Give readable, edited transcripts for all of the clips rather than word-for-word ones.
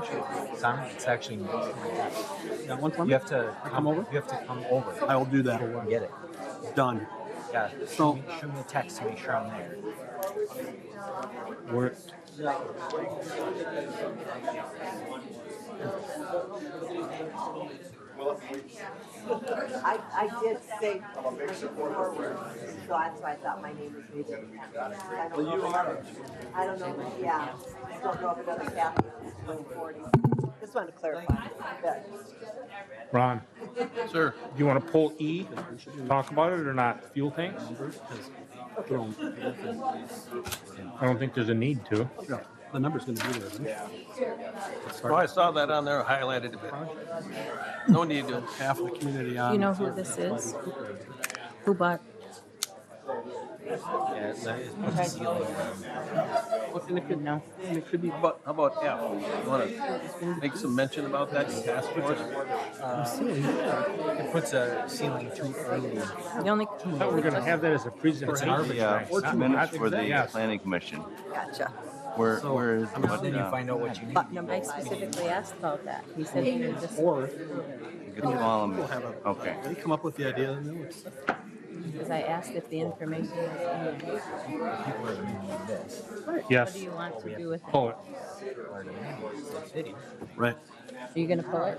page? It's actually Got one for me? you have to come over? You have to come over. I will do that. and get it. Done. Yeah. So- shoot me a text to make sure I'm there. We're, I did say forward, so that's why I thought my name was maybe. I don't know, yeah, I don't know if another Kathy is 40. Just wanted to clarify. Good. Ron, Sir, do you want to pull E, talk about it or not? Fuel tanks? I don't think there's a need to. yeah, the number's going to be there. Isn't it? oh, I saw that on there, highlighted a bit. No need to. Half the community on. You know who this is? Who bought? Yeah, that is And it could be, how about F? You want to make some mention about that in task force? it puts a ceiling too early. The only, I thought we were going to have that as a presentation. The minutes for the Yes. planning commission. Gotcha. Where is what? Then you find out what you need. Button number. I specifically asked about that. He said he was just, Or You can follow me. Okay. they come up with the idea, and then it's because I asked if the information was in the People are going to need this. What Yes, do you want to do with it? pull it. Or the minimum city. right. Are you going to pull it?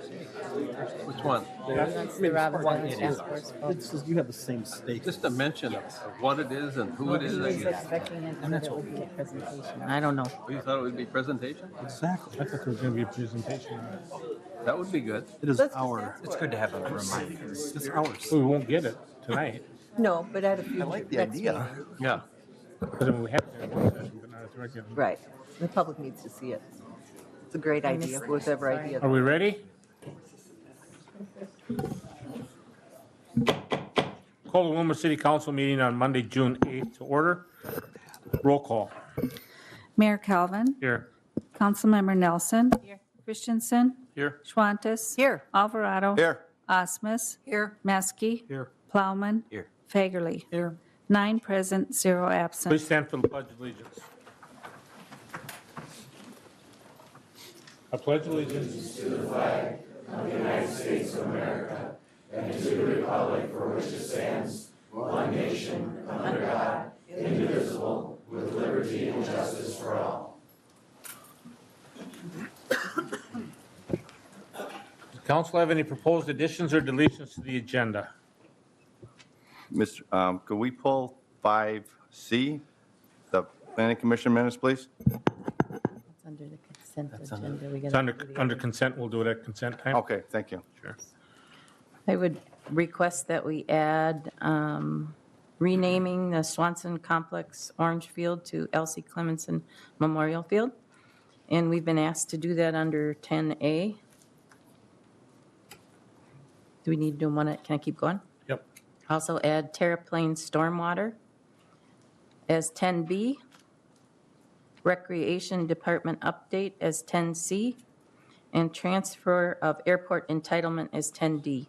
Which one? He wants the Robinson Task Force vote. It's just, you have the same stake. Just a mention of what it is and who it He is. was expecting it that it would be a presentation. I don't know. You thought it would be presentation? Exactly. I thought there was going to be a presentation. That would be good. It is our. It's good to have a reminder. It's ours. We won't get it tonight, No, but at a future. I like the next idea. meeting. Yeah. because we have it in one session, but not at the regular. Right. The public needs to see it. It's a great idea, whatever idea. Are we ready? Call the Willmar City Council meeting on Monday, June 8th to order. Roll call. Mayor Calvin, Here. Councilmember Nelson. Christensen, Here. Schwantes. Here. Alvarado. Here. Osmus. Here. Maskey. Here. Plowman. Here. Fagerly. Here. 9 present, 0 absent. Please stand for the Pledge of Allegiance. I pledge allegiance Does the council have any proposed additions or deletions to the agenda? Mr. Could we pull 5C, the planning commission minutes, please? It's under the consent agenda. We It's gotta do the under other. consent, we'll do it at consent time. Okay, thank you. Sure. I would request that we add renaming the Swanson Complex Orange Field to Elsie Clemenson Memorial Field. And we've been asked to do that under 10A. Do we need to do one? Can I keep going? Yep. Also add Terraplane Stormwater as 10B. Recreation Department Update as 10C. And Transfer of Airport Entitlement as 10D.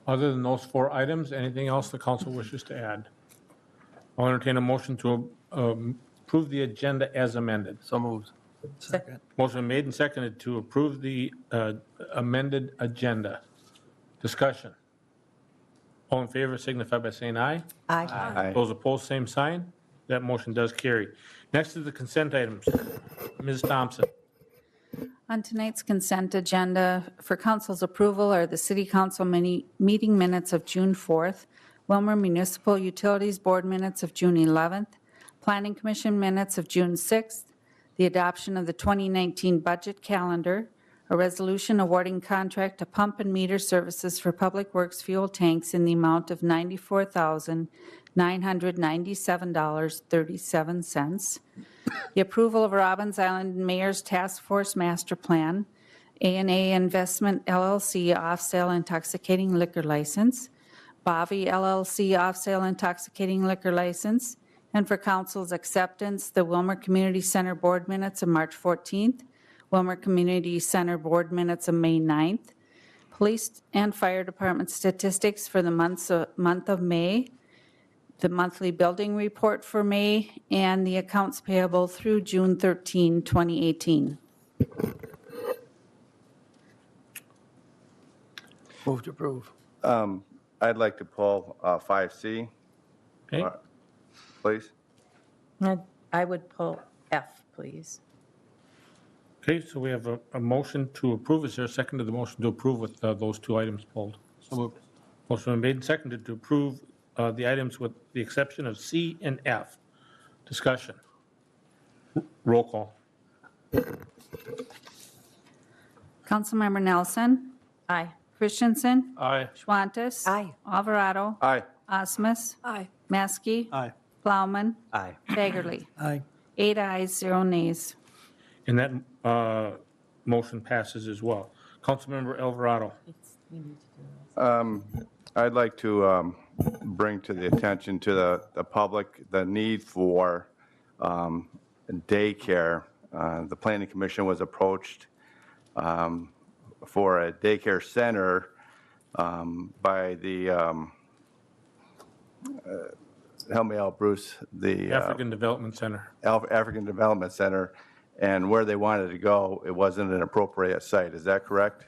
Other than those 4 items, anything else the council wishes to add? I'll entertain a motion to approve the agenda as amended. So moved. Second. Motion made and seconded to approve the amended agenda. Discussion. All in favor signify by saying aye. Aye. Aye. Those opposed, same sign. That motion does carry. Next is the consent items. Ms. Thompson. On tonight's consent agenda for council's approval are the city council meeting minutes of June 4th, Willmar Municipal Utilities Board minutes of June 11th, Planning Commission minutes of June 6th, the adoption of the 2019 budget calendar, a resolution awarding contract to pump and meter services for Public Works fuel tanks in the amount of $94,997.37, the approval of Robbins Island Mayor's Task Force Master Plan, A&A Investment LLC off-sale intoxicating liquor license, Bavi LLC off-sale intoxicating liquor license, and for council's acceptance, the Willmar Community Center Board minutes of March 14th, Willmar Community Center Board minutes of May 9th, Police and Fire Department statistics for the month of May, the monthly building report for May, and the accounts payable through June 13, 2018. Move to approve. I'd like to pull 5C, Okay, please. I would pull F, please. okay, so we have a motion to approve. Is there a second to the motion to approve with those two items pulled? So moved. Motion been made and seconded to approve the items with the exception of C and F. Discussion. Roll call. Councilmember Nelson, Aye. Christensen, Aye. Schwantes. Aye. Alvarado, Aye. Osmus, Aye. Maskey, Aye. Plowman, Aye. Baggerly. Aye. 8 ayes, 0 nays. And that motion passes as well. Councilmember Alvarado. I'd like to bring to the attention to the public the need for daycare. The Planning Commission was approached for a daycare center by the, help me out, Bruce, the African Development Center. African Development Center, and where they wanted to go, it wasn't an appropriate site. Is that correct?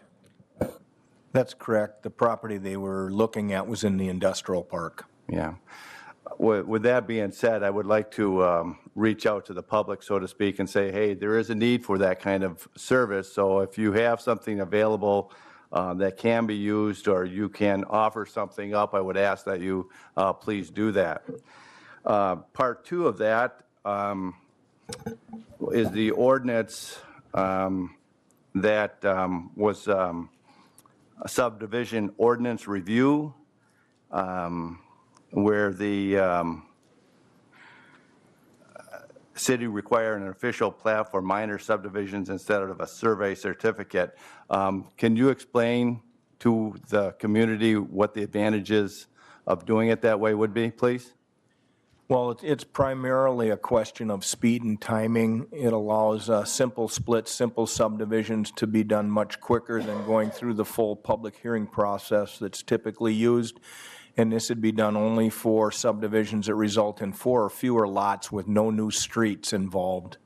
That's correct. The property they were looking at was in the industrial park. Yeah. With that being said, I would like to reach out to the public, so to speak, and say, hey, there is a need for that kind of service. So if you have something available that can be used, or you can offer something up, I would ask that you please do that. Part two of that is the ordinance that was a subdivision ordinance review, where the city required an official plat for minor subdivisions instead of a survey certificate. Can you explain to the community what the advantages of doing it that way would be, please? Well, it's primarily a question of speed and timing. It allows simple splits, simple subdivisions to be done much quicker than going through the full public hearing process that's typically used. And this would be done only for subdivisions that result in 4 or fewer lots with no new streets involved.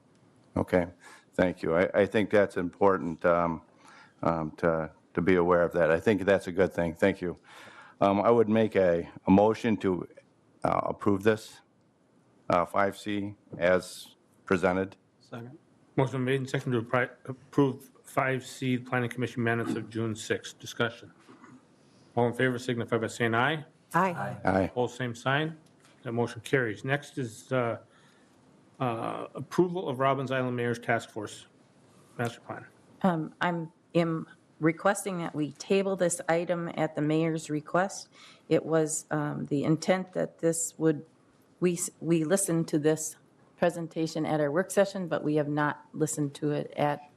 Okay, thank you. I think that's important to be aware of that. I think that's a good thing. Thank you. I would make a motion to approve this, 5C, as presented. Second. Motion made and seconded to approve 5C Planning Commission minutes of June 6th. Discussion. All in favor signify by saying aye. Aye. Aye. Opposed, same sign. That motion carries. Next is approval of Robbins Island Mayor's Task Force Master Plan. I'm requesting that we table this item at the mayor's request. It was the intent that this would, we listened to this presentation at our work session, but we have not listened to it at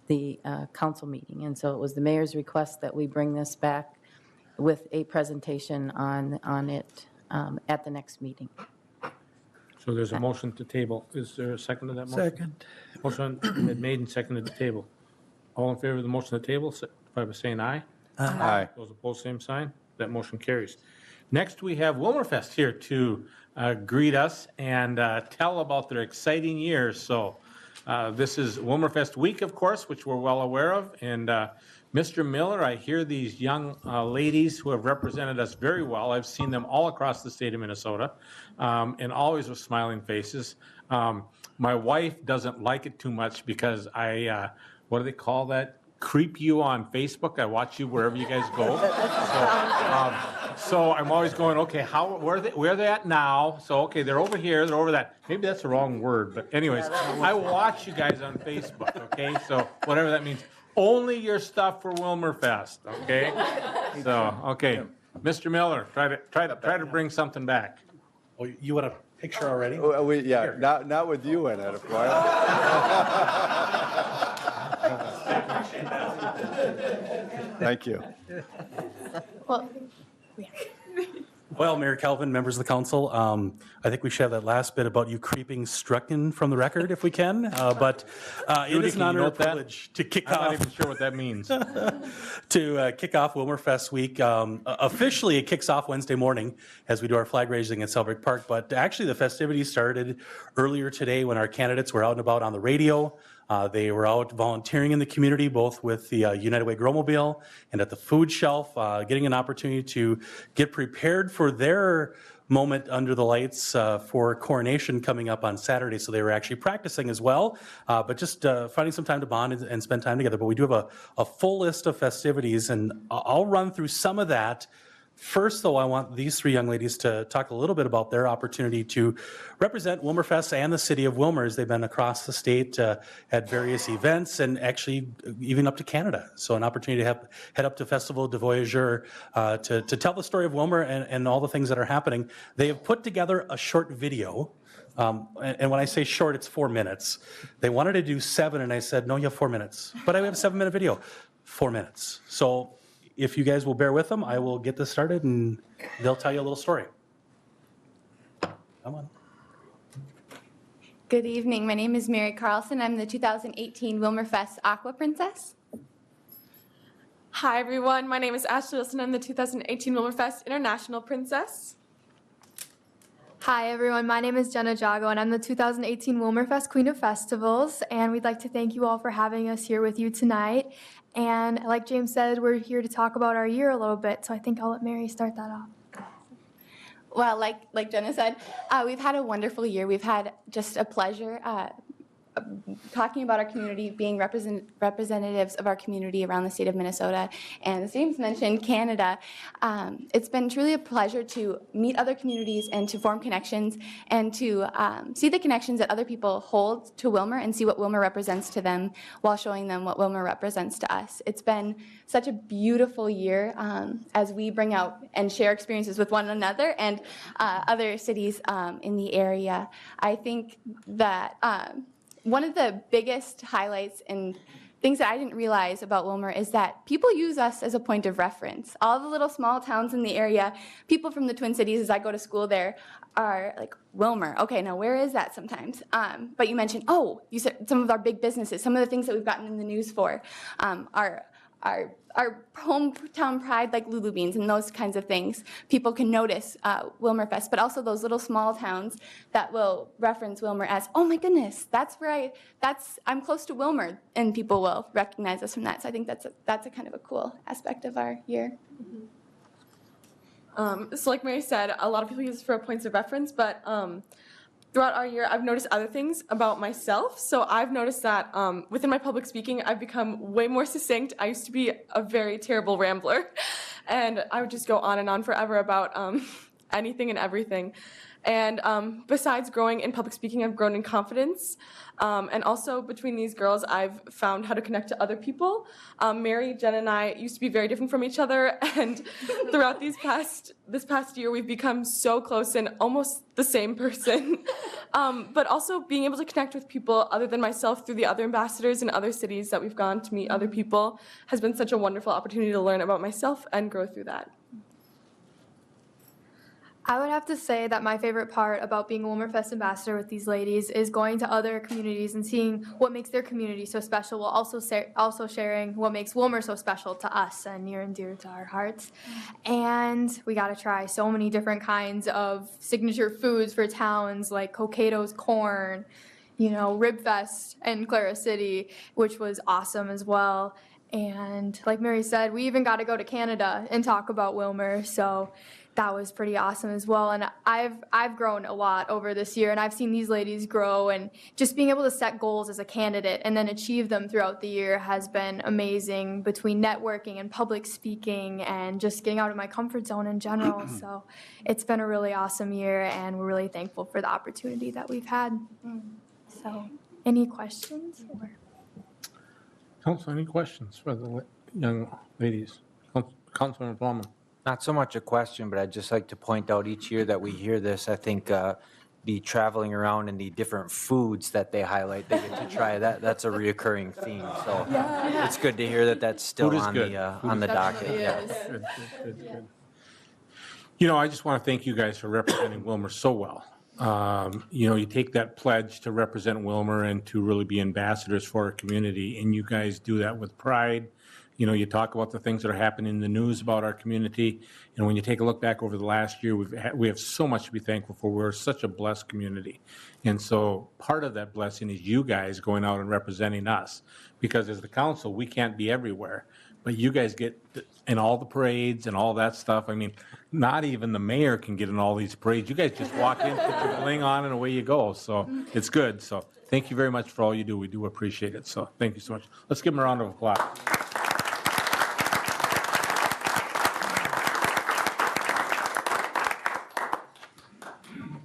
the council meeting. And so it was the mayor's request that we bring this back with a presentation on it at the next meeting. So there's a motion to table. Is there a second to that motion? Second. Motion been made and seconded to table. All in favor of the motion to table, signify by saying aye. Aye. Those opposed, same sign. That motion carries. Next, we have Willmar here to greet us and tell about their exciting years. So this is Willmar week, of course, which we're well aware of. And Mr. Miller, I hear these young ladies who have represented us very well. I've seen them all across the state of Minnesota, and always with smiling faces. My wife doesn't like it too much because I, what do they call that? Creep you on Facebook. I watch you wherever you guys go. So I'm always going, okay, where are they at now? So, okay, they're over here, they're over that. Maybe that's the wrong word, but anyways, I watch you guys on Facebook, okay? So whatever that means. Only your stuff for Willmar Fest, okay? So, okay, Mr. Miller, try to bring something back. Oh, you want a picture already? Yeah, not with you in it, of course. Thank you. Well, Mayor Calvin, members of the council, I think we should have that last bit about you creeping Strucken from the record if we can. But it is an honor and privilege to kick I'm off. not even sure what that means. To kick off Willmar Fest week. Officially, it kicks off Wednesday morning as we do our flag raising at Selbrecht Park. But actually, the festivities started earlier today when our candidates were out and about on the radio, They were out volunteering in the community, both with the United Way Grow-Mobile and at the food shelf, getting an opportunity to get prepared for their moment under the lights for coronation coming up on Saturday. So they were actually practicing as well, but just finding some time to bond and spend time together. But we do have a full list of festivities, and I'll run through some of that. First, though, I want these three young ladies to talk a little bit about their opportunity to represent Willmarfest and the city of Willmar as they've been across the state at various events and actually even up to Canada. So an opportunity to head up to Festival de Voyageur to tell the story of Willmar and all the things that are happening. They have put together a short video. And when I say short, it's 4 minutes. They wanted to do 7, and I said, no, you have 4 minutes. But I have a 7-minute video. 4 minutes. So if you guys will bear with them, I will get this started and they'll tell you a little story. Come on. Good evening. My name is Mary Carlson. I'm the 2018 Willmarfest Aqua Princess. Hi, everyone. My name is Ashley Wilson. I'm the 2018 Willmarfest International Princess. Hi, everyone. My name is Jenna Jago, and I'm the 2018 Willmarfest Queen of Festivals, and we'd like to thank you all for having us here with you tonight. And like James said, we're here to talk about our year a little bit, so I think I'll let Mary start that off. Well, like Jenna said, we've had a wonderful year. We've had just a pleasure talking about our community, being representatives of our community around the state of Minnesota, and as James mentioned, Canada. It's been truly a pleasure to meet other communities and to form connections and to see the connections that other people hold to Willmar and see what Willmar represents to them while showing them what Willmar represents to us. It's been such a beautiful year as we bring out and share experiences with one another and other cities in the area. I think that one of the biggest highlights and things that I didn't realize about Willmar is that people use us as a point of reference. All the little small towns in the area, people from the Twin Cities, as I go to school there, are like, Willmar, okay, now where is that sometimes? But you mentioned, you said some of our big businesses, some of the things that we've gotten in the news for our hometown pride, like Lulu Beans and those kinds of things. People can notice Willmarfest, but also those little small towns that will reference Willmar as, oh my goodness, that's where I'm close to Willmar, and people will recognize us from that. So I think that's a kind of a cool aspect of our year. So like Mary said, a lot of people use us for points of reference, but throughout our year, I've noticed other things about myself. So I've noticed that within my public speaking, I've become way more succinct. I used to be a very terrible rambler, and I would just go on and on forever about anything and everything. And besides growing in public speaking, I've grown in confidence. And also between these girls, I've found how to connect to other people. Mary, Jen, and I used to be very different from each other. And throughout this past year, we've become so close and almost the same person. But also being able to connect with people other than myself through the other ambassadors in other cities that we've gone to meet other people has been such a wonderful opportunity to learn about myself and grow through that. I would have to say that my favorite part about being a Willmarfest ambassador with these ladies is going to other communities and seeing what makes their community so special, while also sharing what makes Willmar so special to us and near and dear to our hearts. And we got to try so many different kinds of signature foods for towns like Cocato's corn, Ribfest in Clara City, which was awesome as well. And like Mary said, we even got to go to Canada and talk about Willmar, so that was pretty awesome as well. And I've grown a lot over this year, and I've seen these ladies grow, and just being able to set goals as a candidate and then achieve them throughout the year has been amazing, between networking and public speaking and just getting out of my comfort zone in general. So it's been a really awesome year, and we're really thankful for the opportunity that we've had. So any questions? Council, any questions for the young ladies? Councilman Plowman. Not so much a question, but I'd just like to point out each year that we hear this, I think the traveling around and the different foods that they highlight, they get to try, that's a reoccurring theme. So it's good to hear that that's still on the docket. Yeah. Good. I just want to thank you guys for representing Willmar so well. You take that pledge to represent Willmar and to really be ambassadors for our community, and you guys do that with pride. You know, you talk about the things that are happening in the news about our community, and when you take a look back over the last year, we have so much to be thankful for. We're such a blessed community. And so part of that blessing is you guys going out and representing us, because as the council, we can't be everywhere. But you guys get in all the parades and all that stuff. I mean, not even the mayor can get in all these parades. You guys just walk in, put your bling on, and away you go. So it's good. So thank you very much for all you do. We do appreciate it. So thank you so much. Let's give them a round of applause.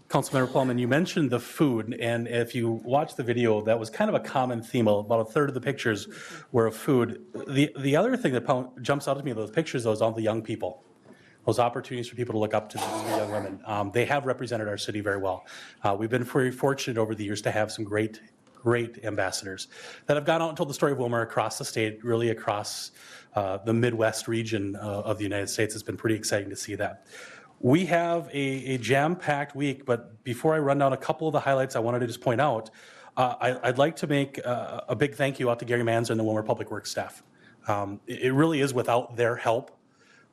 Councilmember Pullman, you mentioned the food, and if you watch the video, that was kind of a common theme. About a third of the pictures were of food. The other thing that jumps out at me in those pictures, though, is all the young people. Those opportunities for people to look up to these young women. They have represented our city very well. We've been very fortunate over the years to have some great ambassadors that have gone out and told the story of Willmar across the state, really across the Midwest region of the United States. It's been pretty exciting to see that. We have a jam-packed week, but before I run down a couple of the highlights, I wanted to just point out, I'd like to make a big thank you out to Gary Manzer and the Willmar Public Works staff. It really is without their help,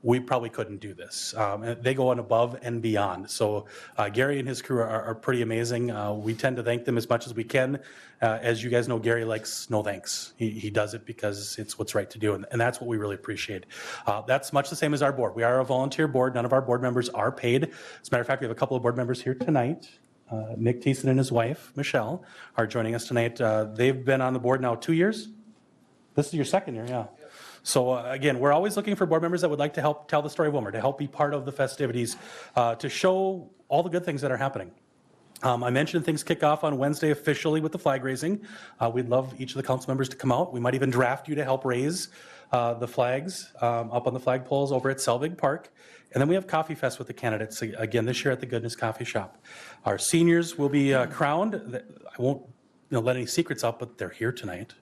we probably couldn't do this. They go on above and beyond. So Gary and his crew are pretty amazing. We tend to thank them as much as we can. As you guys know, Gary likes no thanks. He does it because it's what's right to do, and that's what we really appreciate. That's much the same as our board. We are a volunteer board. None of our board members are paid. As a matter of fact, we have a couple of board members here tonight. Nick Thiessen and his wife, Michelle, are joining us tonight. They've been on the board now 2 years. This is your second year, yeah. So again, we're always looking for board members that would like to help tell the story of Willmar, to help be part of the festivities, to show all the good things that are happening. I mentioned things kick off on Wednesday officially with the flag raising. We'd love each of the council members to come out. We might even draft you to help raise the flags up on the flagpoles over at Selvig Park. And then we have Coffee Fest with the candidates, again, this year at the Goodness Coffee Shop. Our seniors will be crowned. I won't let any secrets out, but they're here tonight.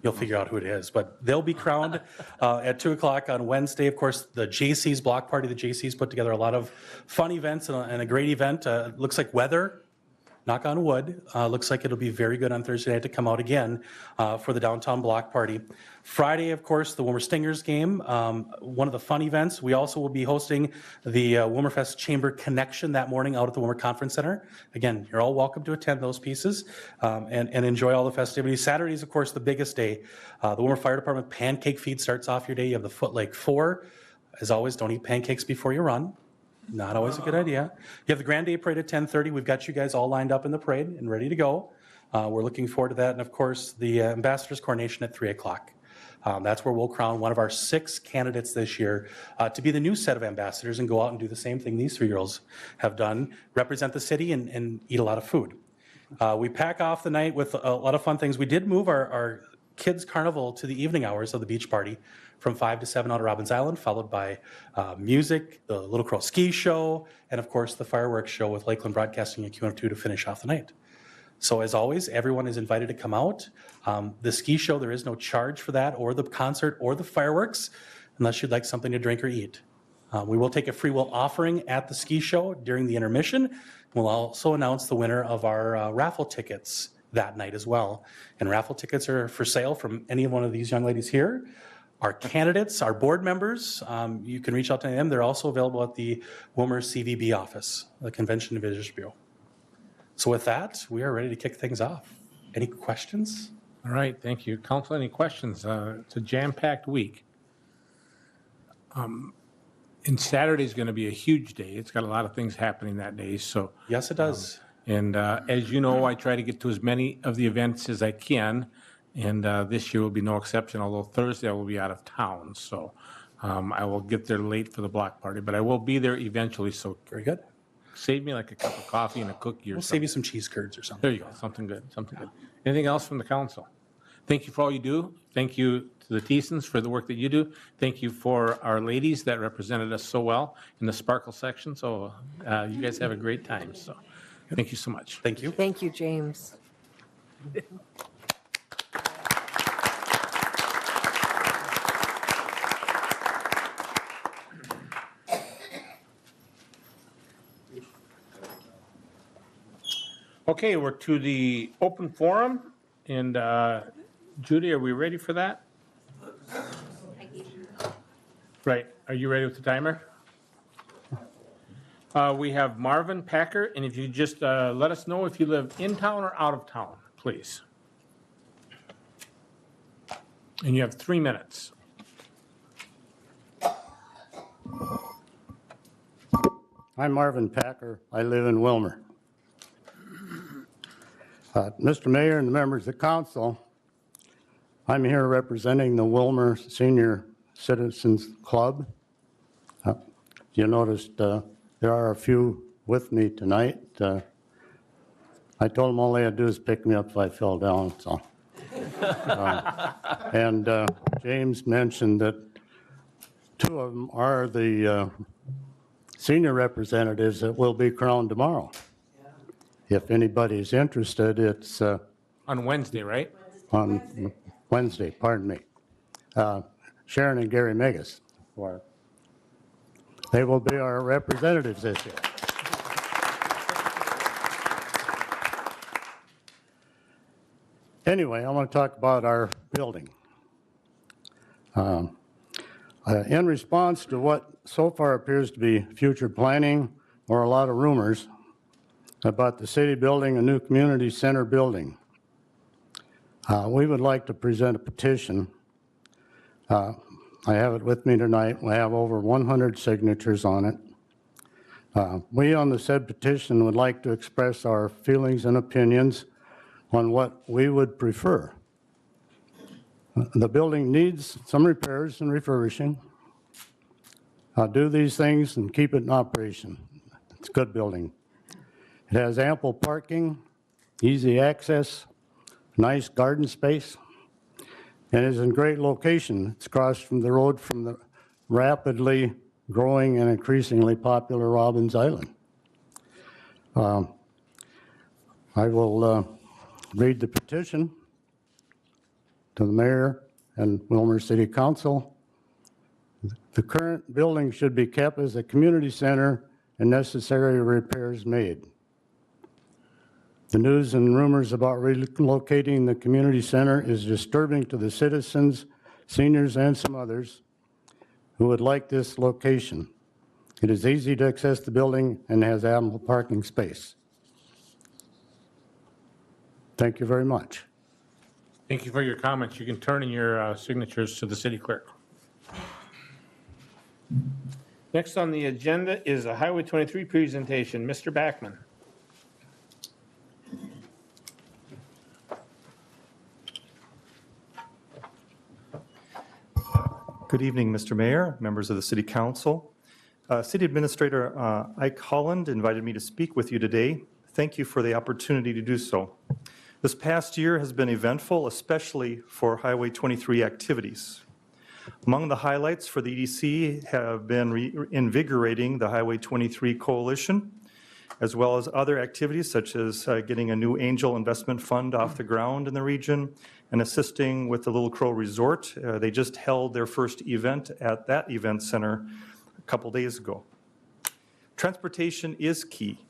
You'll figure out who it is, but they'll be crowned at 2 o'clock on Wednesday. Of course, the JC's block party, the JC's put together a lot of fun events and a great event. Looks like weather, knock on wood, looks like it'll be very good on Thursday night to come out again for the downtown block party. Friday, of course, the Willmar Stingers game, one of the fun events. We also will be hosting the Willmarfest Chamber Connection that morning out at the Willmar Conference Center. Again, you're all welcome to attend those pieces and enjoy all the festivities. Saturday is, of course, the biggest day. The Willmar Fire Department pancake feed starts off your day. You have the Foot Lake 4. As always, don't eat pancakes before you run. Not always a good idea. You have the Grand Day Parade at 10:30. We've got you guys all lined up in the parade and ready to go. We're looking forward to that. And of course, the Ambassador's Coronation at 3 o'clock. That's where we'll crown one of our 6 candidates this year to be the new set of ambassadors and go out and do the same thing these 3-year-olds have done, represent the city and eat a lot of food. We pack off the night with a lot of fun things. We did move our kids' carnival to the evening hours of the beach party from 5 to 7 out of Robbins Island, followed by music, the Little Crow Ski Show, and of course the fireworks show with Lakeland Broadcasting and Q102 to finish off the night. So as always, everyone is invited to come out. The ski show, there is no charge for that, or the concert, or the fireworks, unless you'd like something to drink or eat. We will take a free will offering at the ski show during the intermission. We'll also announce the winner of our raffle tickets that night as well. And raffle tickets are for sale from any one of these young ladies here. Our candidates, our board members, you can reach out to them. They're also available at the Willmar CVB office, the Convention and Visitors Bureau. So with that, we are ready to kick things off. Any questions? All right, thank you. Council, any questions? It's a jam-packed week. And Saturday's going to be a huge day. It's got a lot of things happening that day. So yes, it does. And as you know, I try to get to as many of the events as I can. And this year will be no exception, although Thursday I will be out of town. So I will get there late for the block party, but I will be there eventually. So very good. Save me like a cup of coffee and a cookie or We'll something. save you some cheese curds or something. There you go. Something good. Something good. Anything else from the council? Thank you for all you do. Thank you to the Thiessens for the work that you do. Thank you for our ladies that represented us so well in the Sparkle section. So you guys have a great time. So thank you so much. Thank you. Thank you, James. Okay, we're to the open forum. And Judy, are we ready for that? Right. Are you ready with the timer? We have Marvin Packer, and if you just let us know if you live in town or out of town, please. And you have 3 minutes. I'm Marvin Packer. I live in Willmar. Mr. Mayor and the members of the council, I'm here representing the Willmar Senior Citizens Club. You noticed there are a few with me tonight. I told them all they had to do is pick me up if I fell down. So, and James mentioned that 2 of them are the senior representatives that will be crowned tomorrow. If anybody's interested, it's On Wednesday, right? on Wednesday, pardon me. Sharon and Gary Megas. They will be our representatives this year. Anyway, I want to talk about our building. In response to what so far appears to be future planning or a lot of rumors about the city building a new community center building, we would like to present a petition. I have it with me tonight. We have over 100 signatures on it. We on the said petition would like to express our feelings and opinions on what we would prefer. The building needs some repairs and refurbishing. Do these things and keep it in operation. It's a good building. It has ample parking, easy access, nice garden space, and is in great location. It's across from the road from the rapidly growing and increasingly popular Robbins Island. I will read the petition to the mayor and Willmar City Council. The current building should be kept as a community center and necessary repairs made. The news and rumors about relocating the community center is disturbing to the citizens, seniors, and some others who would like this location. It is easy to access the building and has ample parking space. Thank you very much. Thank you for your comments. You can turn in your signatures to the city clerk. Next on the agenda is a Highway 23 presentation. Mr. Backman. Good evening, Mr. Mayor, members of the City Council. City Administrator Ike Holland invited me to speak with you today. Thank you for the opportunity to do so. This past year has been eventful, especially for Highway 23 activities. Among the highlights for the EDC have been reinvigorating the Highway 23 Coalition, as well as other activities such as getting a new angel investment fund off the ground in the region and assisting with the Little Crow Resort. They just held their first event at that event center a couple days ago. Transportation is key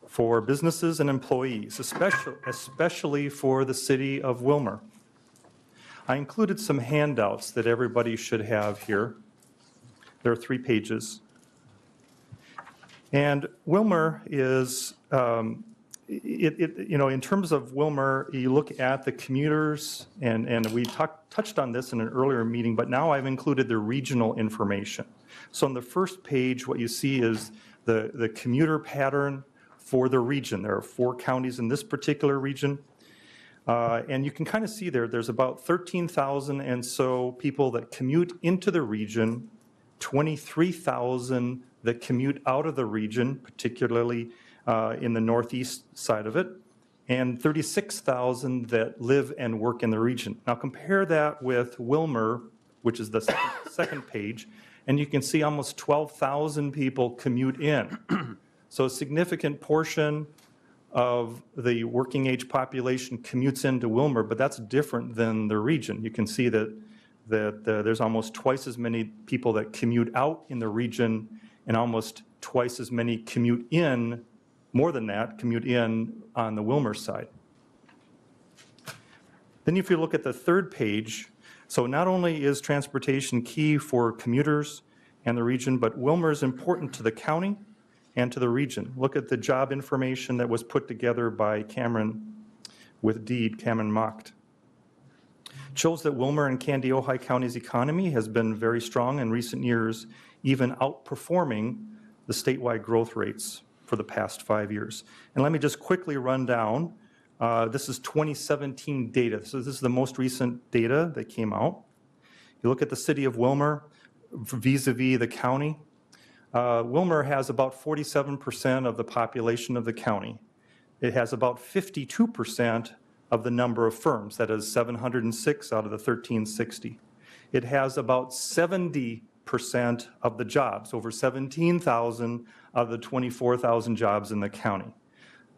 for businesses and employees, especially for the city of Willmar. I included some handouts that everybody should have here. There are 3 pages. And Willmar is, in terms of Willmar, you look at the commuters, and we touched on this in an earlier meeting, but now I've included the regional information. So on the first page, what you see is the commuter pattern for the region. There are 4 counties in this particular region. And you can kind of see there's about 13,000 and so people that commute into the region, 23,000 that commute out of the region, particularly in the northeast side of it, and 36,000 that live and work in the region. Now compare that with Willmar, which is the second page, and you can see almost 12,000 people commute in. So a significant portion of the working age population commutes into Willmar, but that's different than the region. You can see that there's almost twice as many people that commute out in the region and almost twice as many commute in, more than that, commute in on the Willmar side. Then if you look at the third page, so not only is transportation key for commuters, and the region, but Willmar is important to the county and to the region. Look at the job information that was put together by Cameron Macht. It shows that Willmar and Candy Ojai County's economy has been very strong in recent years, even outperforming the statewide growth rates for the past 5 years. And let me just quickly run down. This is 2017 data. So this is the most recent data that came out. You look at the city of Willmar vis-a-vis the county. Willmar has about 47% of the population of the county. It has about 52% of the number of firms, that is 706 out of the 1360. It has about 70% of the jobs, over 17,000 out of the 24,000 jobs in the county.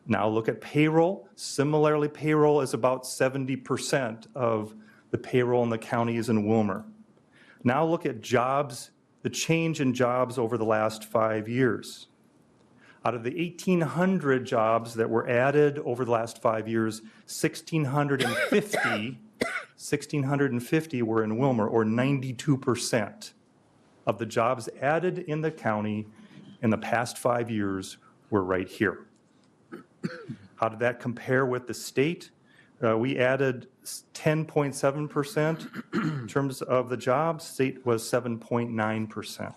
Now look at payroll. Similarly, payroll is about 70% of the payroll in the county is in Willmar. Now look at jobs, the change in jobs over the last 5 years. Out of the 1,800 jobs that were added over the last 5 years, 1,650 were in Willmar, or 92% of the jobs added in the county in the past 5 years were right here. How did that compare with the state? We added 10.7% in terms of the jobs. State was 7.9%.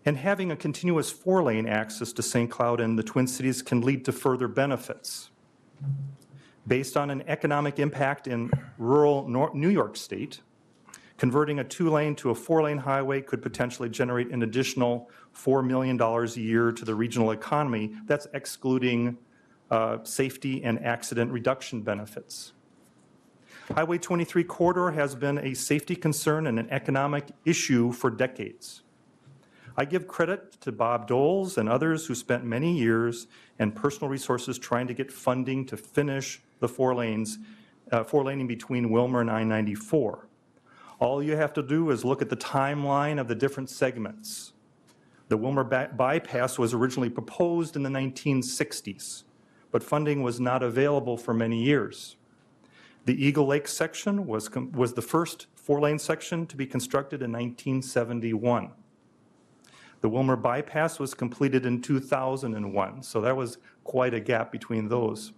And having a continuous 4-lane access to St. Cloud and the Twin Cities can lead to further benefits. Based on an economic impact in rural New York State, converting a 2-lane to a 4-lane highway could potentially generate an additional $4 million a year to the regional economy. That's excluding safety and accident reduction benefits. Highway 23 corridor has been a safety concern and an economic issue for decades. I give credit to Bob Doles and others who spent many years and personal resources trying to get funding to finish the 4-laning between Willmar and I-94. All you have to do is look at the timeline of the different segments. The Willmar bypass was originally proposed in the 1960s, but funding was not available for many years. The Eagle Lake section was the first 4-lane section to be constructed in 1971. The Willmar bypass was completed in 2001, so there was quite a gap between those.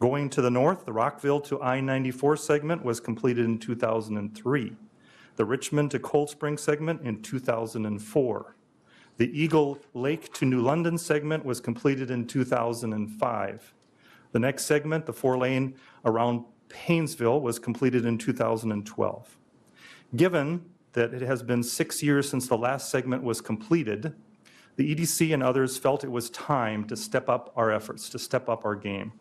Going to the north, the Rockville to I-94 segment was completed in 2003. The Richmond to Cold Spring segment in 2004. The Eagle Lake to New London segment was completed in 2005. The next segment, the 4-lane around Paynesville, was completed in 2012. Given that it has been 6 years since the last segment was completed, the EDC and others felt it was time to step up our efforts, to step up our game.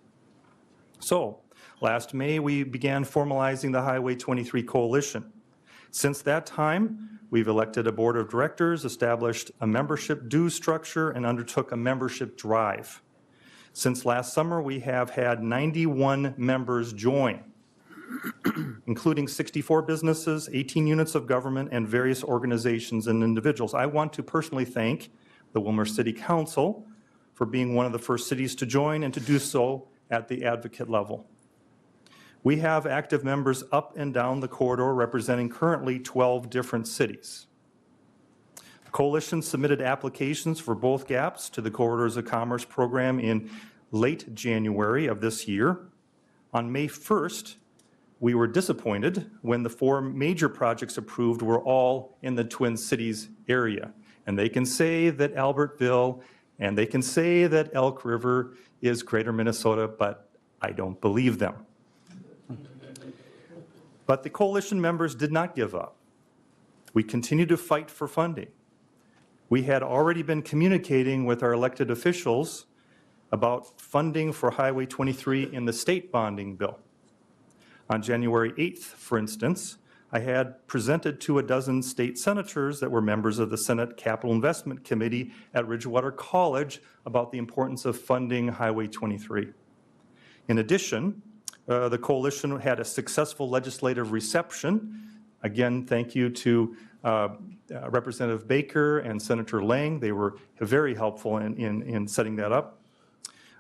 So, last May, we began formalizing the Highway 23 Coalition. Since that time, we've elected a board of directors, established a membership dues structure, and undertook a membership drive. Since last summer, we have had 91 members join, including 64 businesses, 18 units of government, and various organizations and individuals. I want to personally thank the Willmar City Council for being one of the first cities to join and to do so at the advocate level. We have active members up and down the corridor representing currently 12 different cities. The coalition submitted applications for both gaps to the Corridors of Commerce program in late January of this year. On May 1st, we were disappointed when the 4 major projects approved were all in the Twin Cities area. And they can say that Albertville and they can say that Elk River is Greater Minnesota, but I don't believe them. But the coalition members did not give up. We continued to fight for funding. We had already been communicating with our elected officials about funding for Highway 23 in the state bonding bill. On January 8th, for instance, I had presented to a dozen state senators that were members of the Senate Capital Investment Committee at Ridgewater College about the importance of funding Highway 23. In addition, the coalition had a successful legislative reception. Again, thank you to Representative Baker and Senator Lang. They were very helpful in setting that up.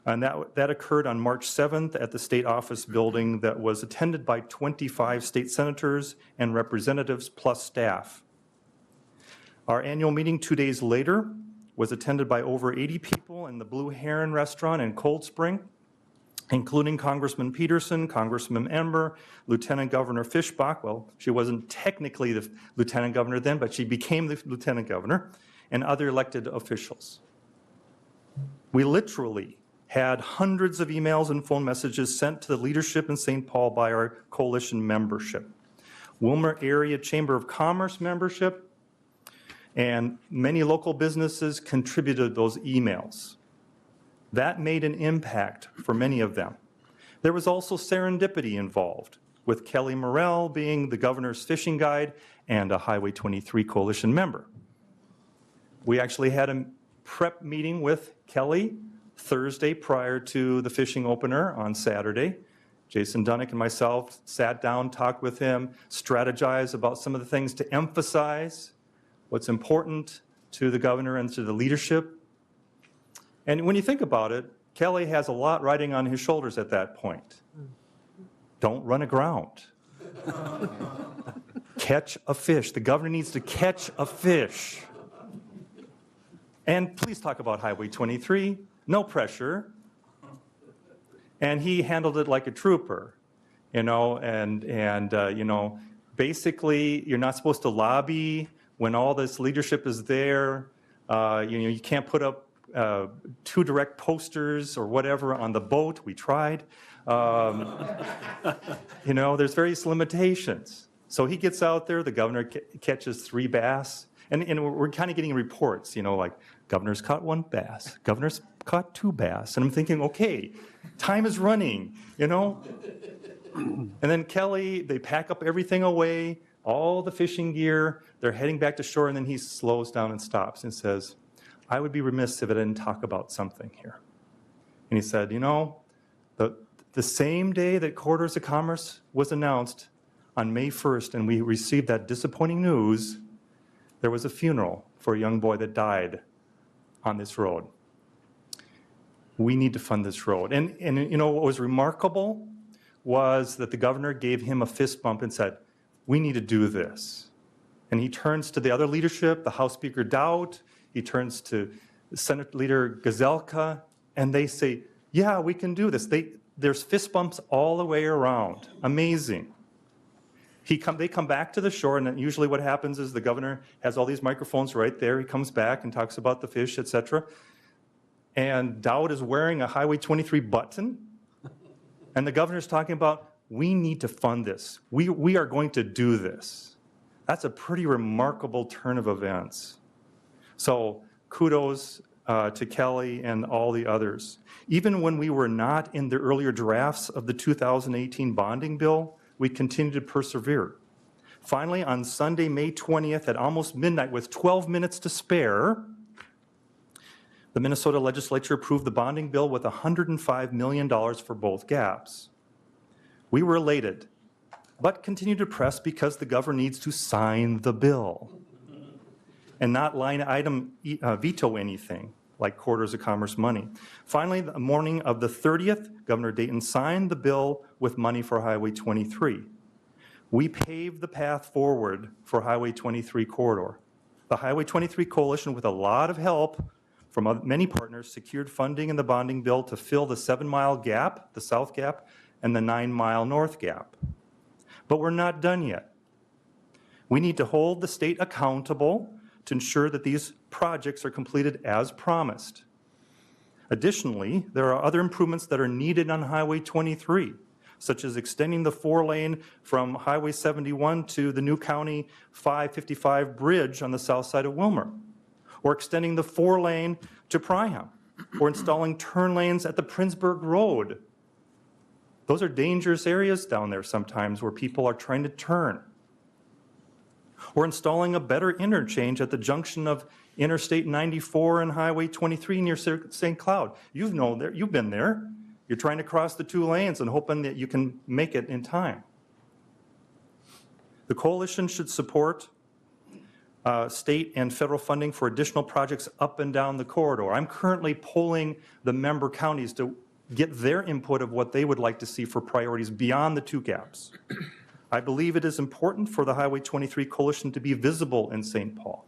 And that occurred on March 7th at the state office building that was attended by 25 state senators and representatives plus staff. Our annual meeting 2 days later was attended by over 80 people in the Blue Heron Restaurant in Cold Spring, including Congressman Peterson, Congressman Emmer, Lieutenant Governor Fishbach. Well, she wasn't technically the Lieutenant Governor then, but she became the Lieutenant Governor, and other elected officials. We literally had hundreds of emails and phone messages sent to the leadership in St. Paul by our coalition membership, Willmar Area Chamber of Commerce membership, and many local businesses contributed those emails. That made an impact for many of them. There was also serendipity involved, with Kelly Morrell being the governor's fishing guide and a Highway 23 coalition member. We actually had a prep meeting with Kelly Thursday prior to the fishing opener on Saturday. Jason Dunnick and myself sat down, talked with him, strategized about some of the things to emphasize, what's important to the governor and to the leadership. And when you think about it, Kelly has a lot riding on his shoulders at that point. Don't run aground. Catch a fish. The governor needs to catch a fish. And please talk about Highway 23. No pressure. And he handled it like a trooper, you know, you know, basically you're not supposed to lobby when all this leadership is there. You know, you can't put up 2 direct posters or whatever on the boat. We tried. You know, there's various limitations. So he gets out there, the governor catches 3 bass, and we're kind of getting reports, you know, like, governor's caught 1 bass, governor's caught 2 bass. And I'm thinking, okay, time is running, you know? And then Kelly, they pack up everything away, all the fishing gear, they're heading back to shore, and then he slows down and stops and says, I would be remiss if I didn't talk about something here. And he said, you know, the same day that Corridors of Commerce was announced on May 1st, and we received that disappointing news, there was a funeral for a young boy that died on this road. We need to fund this road. And you know, what was remarkable was that the governor gave him a fist bump and said, we need to do this. And he turns to the other leadership, the House Speaker Dowd, he turns to Senate Leader Gazelka, and they say, yeah, we can do this. There's fist bumps all the way around. Amazing. They come back to the shore, and then usually what happens is the governor has all these microphones right there. He comes back and talks about the fish, etc. And Dowd is wearing a Highway 23 button, and the governor's talking about, we need to fund this. We are going to do this. That's a pretty remarkable turn of events. So kudos to Kelly and all the others. Even when we were not in the earlier drafts of the 2018 bonding bill, we continued to persevere. Finally, on Sunday, May 20th at almost midnight with 12 minutes to spare, the Minnesota legislature approved the bonding bill with $105 million for both gaps. We were elated, but continued to press because the governor needs to sign the bill and not line item veto anything like Corridors of Commerce money. Finally, the morning of the 30th, Governor Dayton signed the bill with money for Highway 23. We paved the path forward for Highway 23 corridor. The Highway 23 coalition, with a lot of help from many partners, secured funding in the bonding bill to fill the 7-mile gap, the south gap, and the 9-mile north gap. But we're not done yet. We need to hold the state accountable to ensure that these projects are completed as promised. Additionally, there are other improvements that are needed on Highway 23, such as extending the 4-lane from Highway 71 to the new County 555 bridge on the south side of Willmar, or extending the 4-lane to Pryham, or installing turn lanes at the Princeburg Road. Those are dangerous areas down there sometimes where people are trying to turn. Or installing a better interchange at the junction of Interstate 94 and Highway 23 near St. Cloud. You've been there. You're trying to cross the 2 lanes and hoping that you can make it in time. The coalition should support state and federal funding for additional projects up and down the corridor. I'm currently polling the member counties to get their input of what they would like to see for priorities beyond the two gaps. I believe it is important for the Highway 23 Coalition to be visible in St. Paul,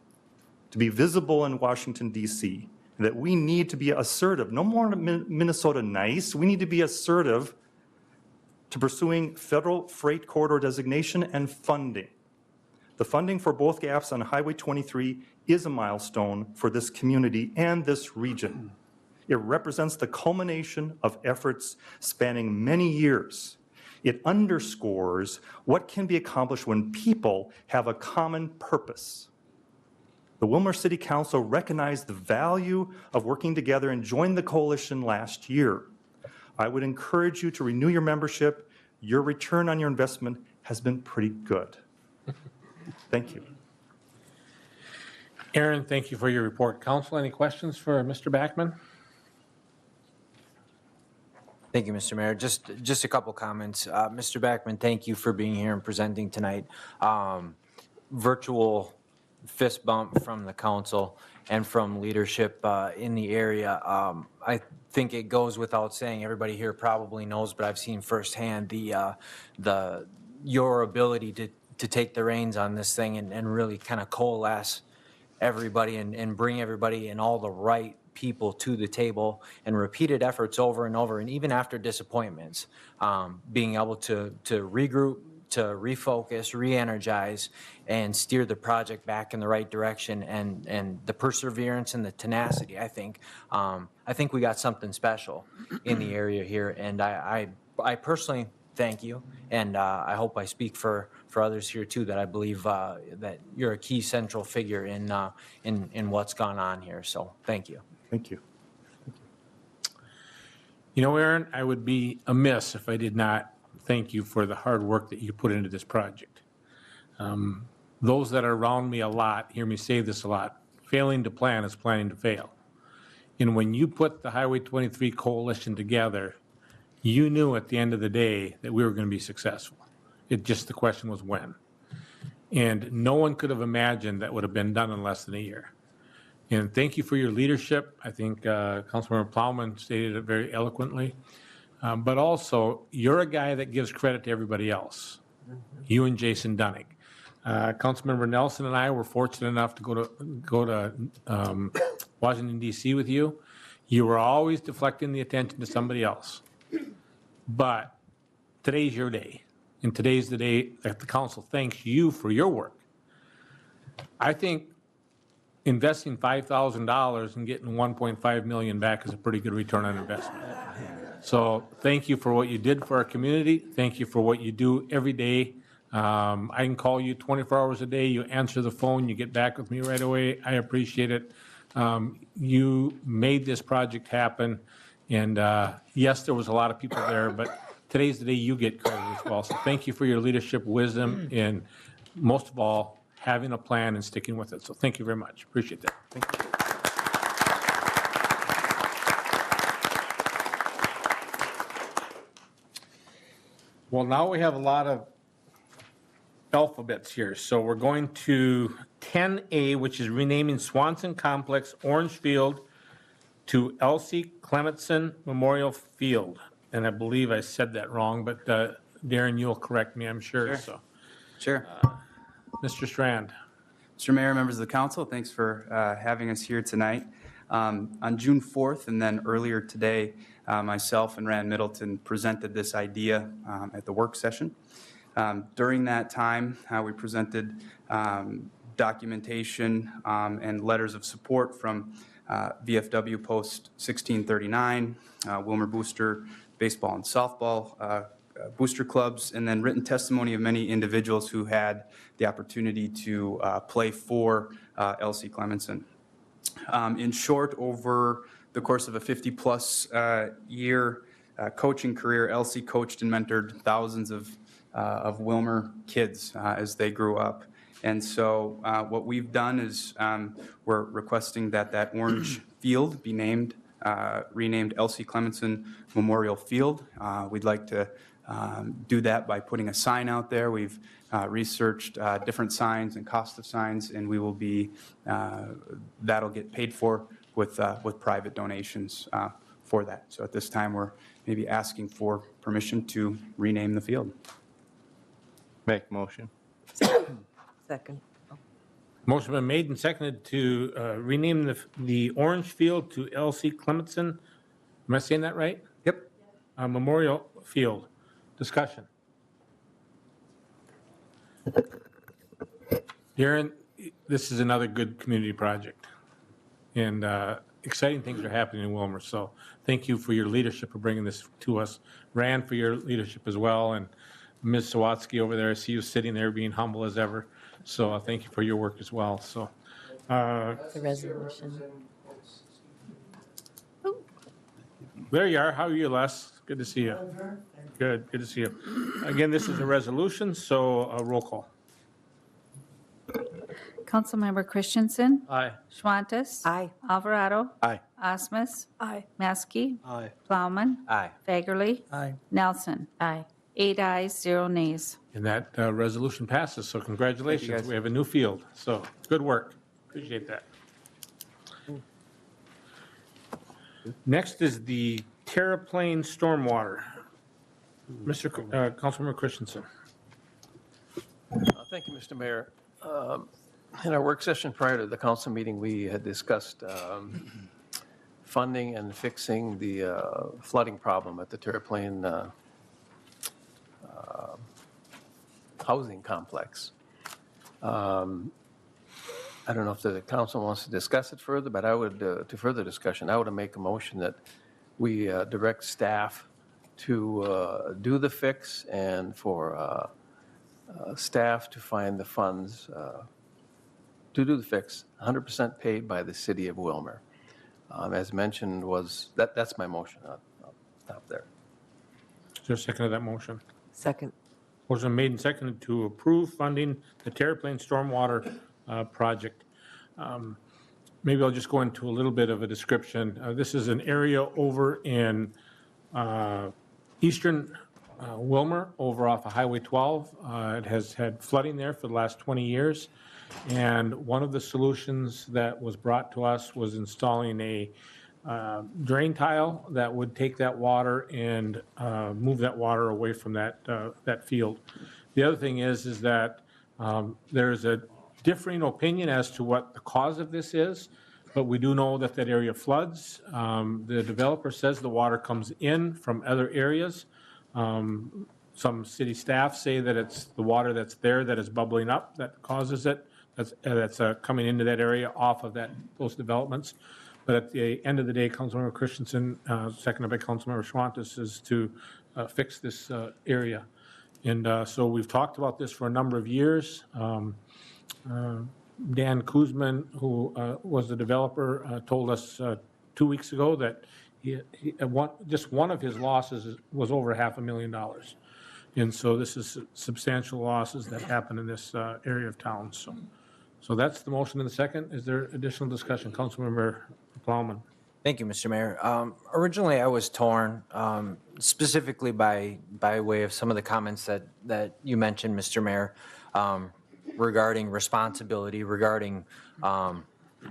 to be visible in Washington, D.C., that we need to be assertive. No more Minnesota nice. We need to be assertive to pursuing federal freight corridor designation and funding. The funding for both gaps on Highway 23 is a milestone for this community and this region. It represents the culmination of efforts spanning many years. It underscores what can be accomplished when people have a common purpose. The Willmar City Council recognized the value of working together and joined the coalition last year. I would encourage you to renew your membership. Your return on your investment has been pretty good. Thank you. Aaron, thank you for your report. Council, any questions for Mr. Backman? Thank you, Mr. Mayor. Just a couple comments. Mr. Backman, thank you for being here and presenting tonight. Virtual fist bump from the council and from leadership in the area. I think it goes without saying, everybody here probably knows, but I've seen firsthand your ability to take the reins on this thing and really kind of coalesce everybody and bring everybody and all the right people to the table, and repeated efforts over and over, and even after disappointments, being able to regroup, to refocus, re-energize, and steer the project back in the right direction, and the perseverance and the tenacity. I think we got something special in the area here, and I personally thank you, and I hope I speak for others here too, that I believe that you're a key central figure in what's gone on here. So thank you. Thank you. You know, Aaron, I would be amiss if I did not thank you for the hard work that you put into this project. Those that are around me a lot hear me say this a lot. Failing to plan is planning to fail. And when you put the Highway 23 Coalition together, you knew at the end of the day that we were going to be successful. The question was when. And no one could have imagined that would have been done in less than a year. And thank you for your leadership. I think Councilmember Plowman stated it very eloquently. But also, you're a guy that gives credit to everybody else. You and Jason Dunning. Councilmember Nelson and I were fortunate enough to go to Washington, D.C. with you. You were always deflecting the attention to somebody else. But today's your day. And today's the day that the council thanks you for your work. I think investing $5,000 and getting $1.5 million back is a pretty good return on investment. So thank you for what you did for our community. Thank you for what you do every day. I can call you 24 hours a day. You answer the phone. You get back with me right away. I appreciate it. You made this project happen. And yes, there was a lot of people there, but today's the day you get credit as well. So thank you for your leadership, wisdom, and most of all, having a plan and sticking with it. So thank you very much. Appreciate that. Thank you. Well, now we have a lot of alphabets here. So we're going to 10A, which is renaming Swanson Complex Orange Field to Elsie Clementson Memorial Field. And I believe I said that wrong, but Darren, you'll correct me, I'm sure. So, Sure. Mr. Strand. Mr. Mayor, members of the council, thanks for having us here tonight. On June 4th and then earlier today, myself and Rand Middleton presented this idea at the work session. During that time, we presented documentation and letters of support from VFW Post 1639, Willmar Booster Baseball and Softball booster clubs, and then written testimony of many individuals who had the opportunity to play for Elsie Clementson. In short, over the course of a 50-plus year coaching career, Elsie coached and mentored thousands of Willmar kids as they grew up. And so what we've done is we're requesting that orange field be named renamed Elsie Clemenson Memorial Field. We'd like to do that by putting a sign out there. We've researched different signs and cost of signs, and we will be, that'll get paid for with private donations for that. So at this time, we're maybe asking for permission to rename the field. Make motion. Second. Motion been made and seconded to rename the orange field to L.C. Clemenson. Am I saying that right? Yep. Memorial Field. Discussion. Darren, this is another good community project. And exciting things are happening in Willmar. So thank you for your leadership for bringing this to us. Rand, for your leadership as well. And Ms. Sawatsky over there, I see you sitting there being humble as ever. So thank you for your work as well. So The resolution. there you are. How are you, Les? Good to see you. Good to see you. Again, this is a resolution, so a roll call. Councilmember Christensen. Aye. Schwantes. Aye. Alvarado. Aye. Osmus. Aye. Maskey. Aye. Plowman. Aye. Fagerly. Aye. Nelson. Aye. 8 ayes, 0 nays. And that resolution passes, so congratulations. We have a new field, so good work. Appreciate that. Next is the Terraplane Stormwater. Councilmember Christensen. Thank you, Mr. Mayor. In our work session prior to the council meeting, we had discussed funding and fixing the flooding problem at the Terraplane housing complex. I don't know if the council wants to discuss it further, but I would, to further discussion, I would make a motion that we direct staff to do the fix and for staff to find the funds to do the fix, 100% paid by the city of Willmar. As mentioned, that's my motion. I'll stop there. Is there a second to that motion? Second. Motion made and seconded to approve funding the Terraplane Stormwater project. Maybe I'll just go into a little bit of a description. This is an area over in eastern Willmar, over off of Highway 12. It has had flooding there for the last 20 years. And one of the solutions that was brought to us was installing a drain tile that would take that water and move that water away from that field. The other thing is that there's a differing opinion as to what the cause of this is, but we do know that that area floods. The developer says the water comes in from other areas. Some city staff say that it's the water that's there that is bubbling up that causes it. That's coming into that area off of those developments. But at the end of the day, Councilmember Christensen, seconded by Councilmember Schwantes, is to fix this area. And so we've talked about this for a number of years. Dan Kuzman, who was the developer, told us 2 weeks ago that just one of his losses was over $500,000. And so this is substantial losses that happen in this area of town. So that's the motion in the second. Is there additional discussion? Councilmember Plowman. Thank you, Mr. Mayor. Originally, I was torn, specifically by way of some of the comments that you mentioned, Mr. Mayor, regarding responsibility, regarding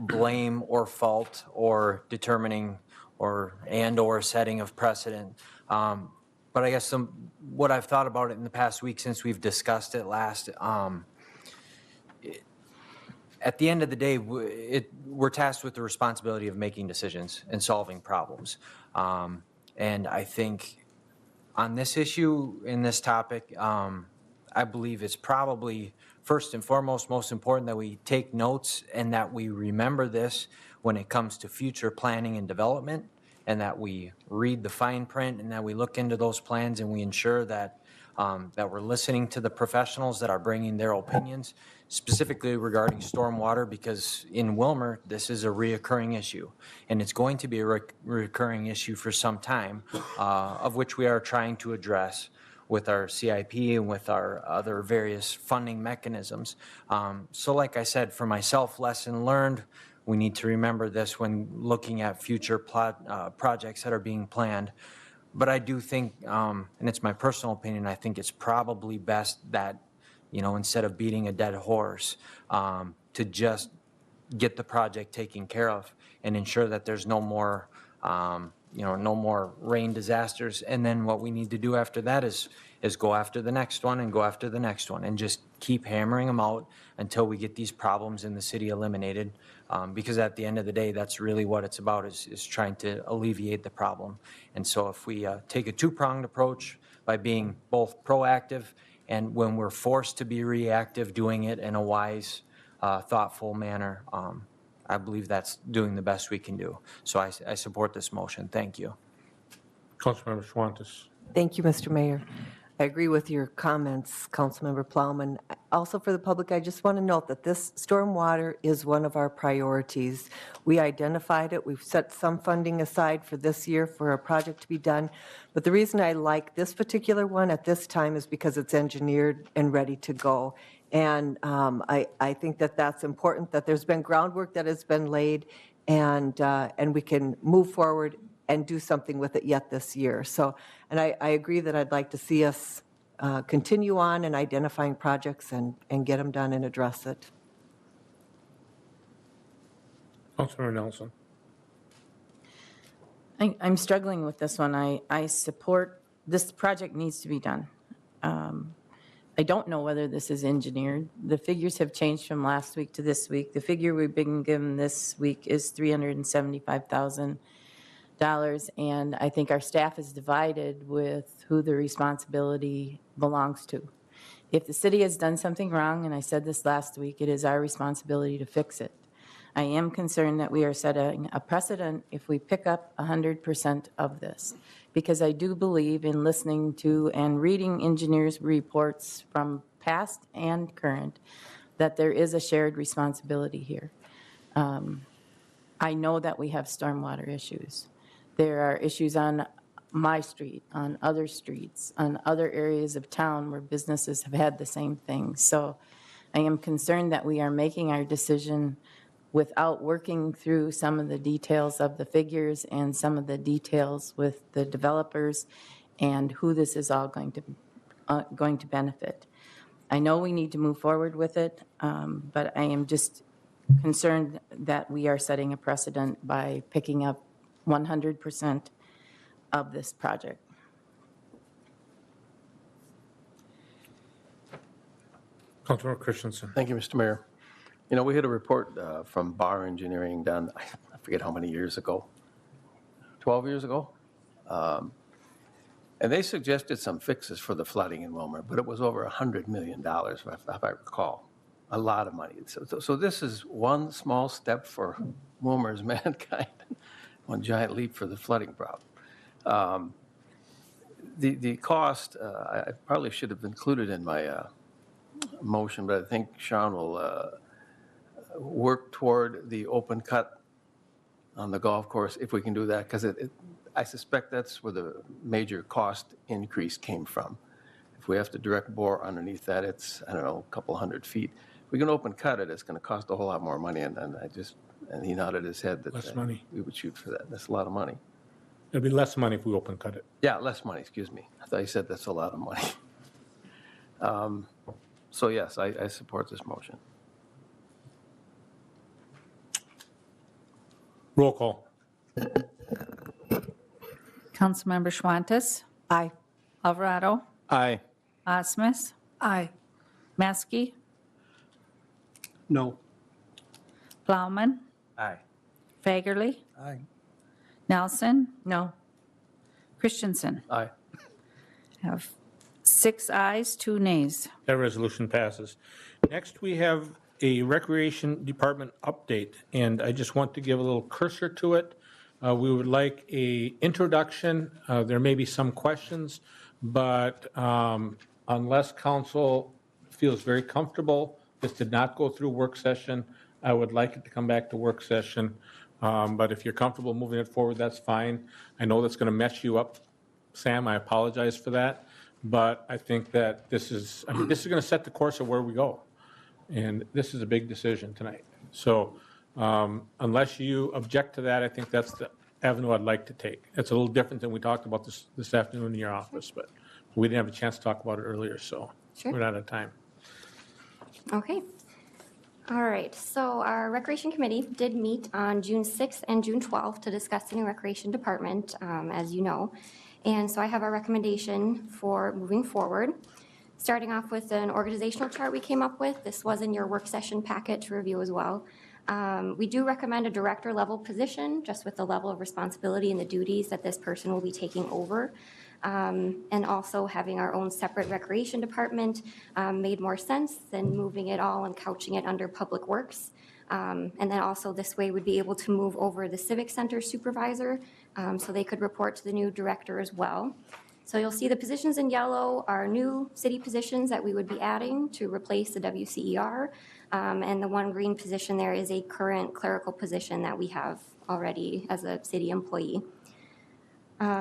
blame or fault or determining or setting of precedent. But I guess what I've thought about it in the past week since we've discussed it last, at the end of the day, we're tasked with the responsibility of making decisions and solving problems. And I think on this issue, in this topic, I believe it's probably first and foremost most important that we take notes and that we remember this when it comes to future planning and development, and that we read the fine print and that we look into those plans and we ensure that that we're listening to the professionals that are bringing their opinions, specifically regarding stormwater, because in Willmar, this is a reoccurring issue, and it's going to be a recurring issue for some time, of which we are trying to address with our CIP and with our other various funding mechanisms. So like I said, for myself, lesson learned, we need to remember this when looking at future projects that are being planned. But I do think, and it's my personal opinion, I think it's probably best that, instead of beating a dead horse, to just get the project taken care of and ensure that there's no more, no more rain disasters. And then what we need to do after that is go after the next one and go after the next one and just keep hammering them out until we get these problems in the city eliminated. Because at the end of the day, that's really what it's about, is trying to alleviate the problem. And so if we take a two-pronged approach by being both proactive and when we're forced to be reactive, doing it in a wise, thoughtful manner, I believe that's doing the best we can do. So I support this motion. Thank you. Councilmember Schwantes. Thank you, Mr. Mayor. I agree with your comments, Councilmember Plowman. Also for the public, I just want to note that this stormwater is one of our priorities. We identified it. We've set some funding aside for this year for a project to be done. But the reason I like this particular one at this time is because it's engineered and ready to go. And I think that that's important, that there's been groundwork that has been laid, and we can move forward and do something with it yet this year. So, and I agree that I'd like to see us continue on in identifying projects and get them done and address it. Councilmember Nelson. I'm struggling with this one. I support, this project needs to be done. I don't know whether this is engineered. The figures have changed from last week to this week. The figure we've been given this week is $375,000. And I think our staff is divided with who the responsibility belongs to. If the city has done something wrong, and I said this last week, it is our responsibility to fix it. I am concerned that we are setting a precedent if we pick up 100% of this, because I do believe in listening to and reading engineers' reports from past and current that there is a shared responsibility here. I know that we have stormwater issues. There are issues on my street, on other streets, on other areas of town where businesses have had the same thing. So I am concerned that we are making our decision without working through some of the details of the figures and some of the details with the developers and who this is all going to benefit. I know we need to move forward with it, but I am just concerned that we are setting a precedent by picking up 100% of this project. Councilmember Christensen. Thank you, Mr. Mayor. You know, we had a report from Bar Engineering done, I forget how many years ago, 12 years ago? And they suggested some fixes for the flooding in Willmar, but it was over $100 million, if I recall. A lot of money. So this is one small step for Willmar's mankind, one giant leap for the flooding problem. The cost, I probably should have included in my motion, but I think Sean will work toward the open cut on the golf course, if we can do that, because I suspect that's where the major cost increase came from. If we have to direct bore underneath that, it's, I don't know, a couple hundred feet. If we can open cut it, it's going to cost a whole lot more money, and he nodded his head that Less money. we would shoot for that. That's a lot of money. It'll be less money if we open cut it. Yeah, less money, excuse me. I thought you said that's a lot of money. So yes, I support this motion. Roll call. Councilmember Schwantes? Aye. Alvarado? Aye. Osmus? Aye. Maskey? No. Plowman? Aye. Fagerly? Aye. Nelson? No. Christensen? Aye. Have 6 ayes, 2 nays. That resolution passes. Next, we have a Recreation Department update, and I just want to give a little cursor to it. We would like a introduction. There may be some questions, but unless council feels very comfortable, this did not go through work session. I would like it to come back to work session. But if you're comfortable moving it forward, that's fine. I know that's going to mess you up, Sam. I apologize for that. But I think that this is going to set the course of where we go. And this is a big decision tonight. So Unless you object to that, I think that's the avenue I'd like to take. It's a little different than we talked about this afternoon in your office, but we didn't have a chance to talk about it earlier, so Sure. we're out of time. Okay. All right, so our Recreation Committee did meet on June 6th and June 12th to discuss the new Recreation Department, as you know. And so I have a recommendation for moving forward. Starting off with an organizational chart we came up with. This was in your work session packet to review as well. We do recommend a director level position, just with the level of responsibility and the duties that this person will be taking over. And also having our own separate recreation department made more sense than moving it all and couching it under Public Works. And then also this way would be able to move over the Civic Center supervisor so they could report to the new director as well. So you'll see the positions in yellow are new city positions that we would be adding to replace the WCER. And the one green position there is a current clerical position that we have already as a city employee.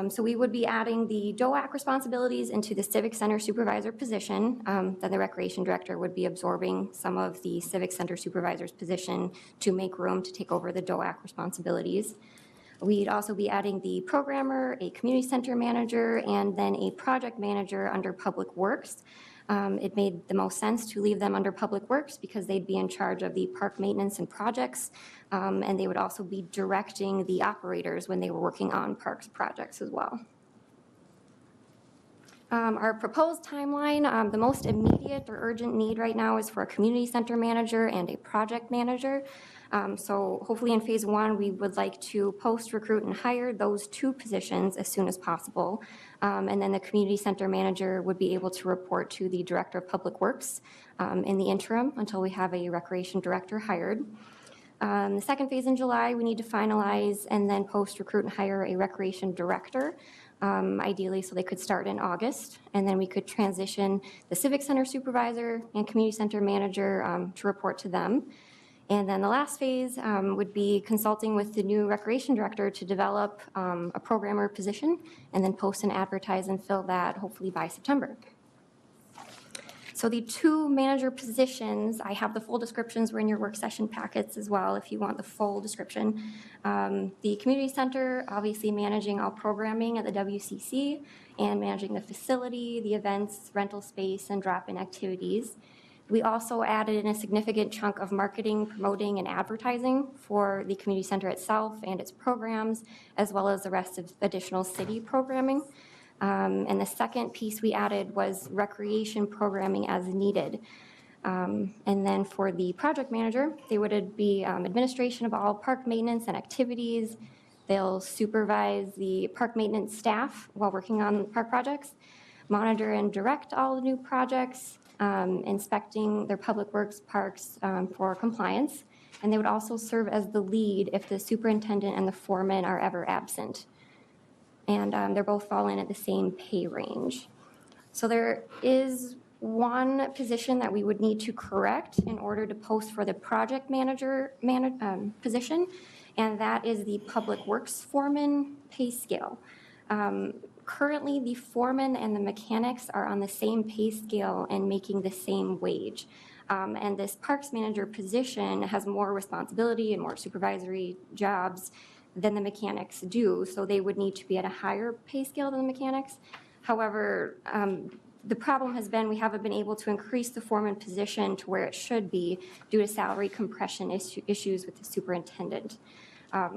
So we would be adding the DOAC responsibilities into the Civic Center supervisor position. Then the recreation director would be absorbing some of the Civic Center supervisor's position to make room to take over the DOAC responsibilities. We'd also be adding the programmer, a community center manager, and then a project manager under Public Works. It made the most sense to leave them under Public Works because they'd be in charge of the park maintenance and projects, and they would also be directing the operators when they were working on parks projects as well. Our proposed timeline, the most immediate or urgent need right now is for a community center manager and a project manager. So hopefully in phase one, we would like to post, recruit, and hire those two positions as soon as possible. And then the community center manager would be able to report to the director of public works in the interim until we have a recreation director hired. The second phase in July, we need to finalize and then post, recruit, and hire a recreation director. Ideally, so they could start in August, and then we could transition the Civic Center supervisor and community center manager to report to them. And then the last phase would be consulting with the new recreation director to develop a programmer position and then post and advertise and fill that hopefully by September. So the two manager positions, I have the full descriptions were in your work session packets as well if you want the full description. The community center, obviously managing all programming at the WCC and managing the facility, the events, rental space, and drop-in activities. We also added in a significant chunk of marketing, promoting, and advertising for the community center itself and its programs, as well as the rest of additional city programming. And the second piece we added was recreation programming as needed. And then for the project manager, they would be administration of all park maintenance and activities. They'll supervise the park maintenance staff while working on park projects, monitor and direct all the new projects, inspecting their public works parks for compliance. And they would also serve as the lead if the superintendent and the foreman are ever absent. And they're both fall in at the same pay range. So there is one position that we would need to correct in order to post for the project manager position, and that is the public works foreman pay scale. Currently, the foreman and the mechanics are on the same pay scale and making the same wage. And this parks manager position has more responsibility and more supervisory jobs than the mechanics do, so they would need to be at a higher pay scale than the mechanics. However, the problem has been we haven't been able to increase the foreman position to where it should be due to salary compression issues with the superintendent.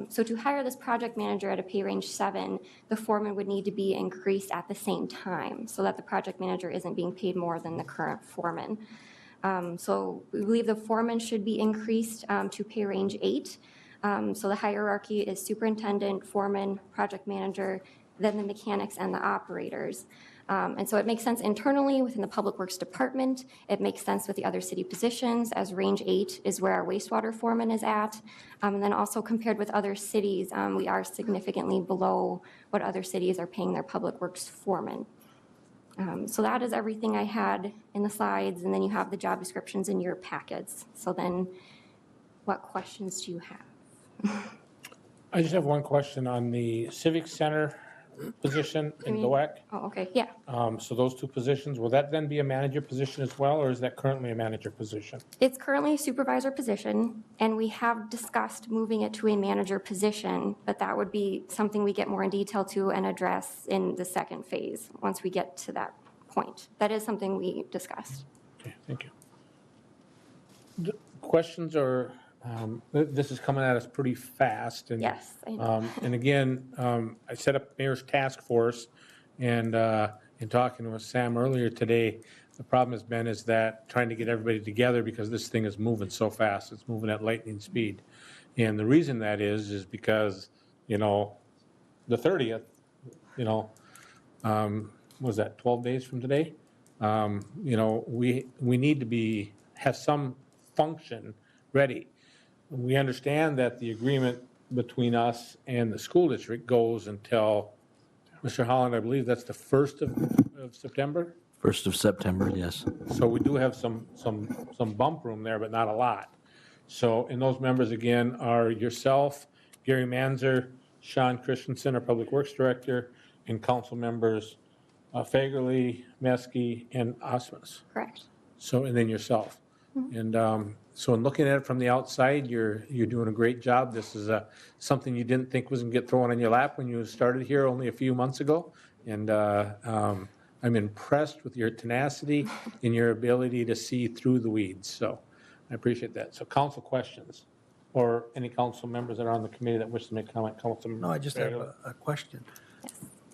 So to hire this project manager at a pay range 7, the foreman would need to be increased at the same time so that the project manager isn't being paid more than the current foreman. So we believe the foreman should be increased to pay range 8. So the hierarchy is superintendent, foreman, project manager, then the mechanics and the operators. And so it makes sense internally within the Public Works Department. It makes sense with the other city positions as range 8 is where our wastewater foreman is at. And then also compared with other cities, we are significantly below what other cities are paying their Public Works foreman. So that is everything I had in the slides, and then you have the job descriptions in your packets. So then what questions do you have? I just have one question on the Civic Center position in mean- DOAC. Oh, okay, yeah. So those two positions, will that then be a manager position as well, or is that currently a manager position? It's currently a supervisor position, and we have discussed moving it to a manager position, but that would be something we get more in detail to and address in the second phase, once we get to that point. That is something we discussed. Okay, thank you. Questions or, this is coming at us pretty fast. And, Yes, I know. And again, I set up mayor's task force, and in talking with Sam earlier today, the problem has been is that trying to get everybody together because this thing is moving so fast. It's moving at lightning speed. And the reason that is because, the 30th, was that 12 days from today? We need to have some function ready. We understand that the agreement between us and the school district goes until, Mr. Holland, I believe that's the 1st of September? 1st of September, yes. So we do have some bump room there, but not a lot. So, and those members again are yourself, Gary Manzer, Sean Christensen, our Public Works Director, and council members Fagerly, Meskey, and Osmus. Correct. So, and then yourself. And so in looking at it from the outside, you're doing a great job. This is something you didn't think was going to get thrown on your lap when you started here only a few months ago. And I'm impressed with your tenacity and your ability to see through the weeds. So I appreciate that. So council questions, or any council members that are on the committee that wish to make comment. Councilman No, I just have Fagerly. a question.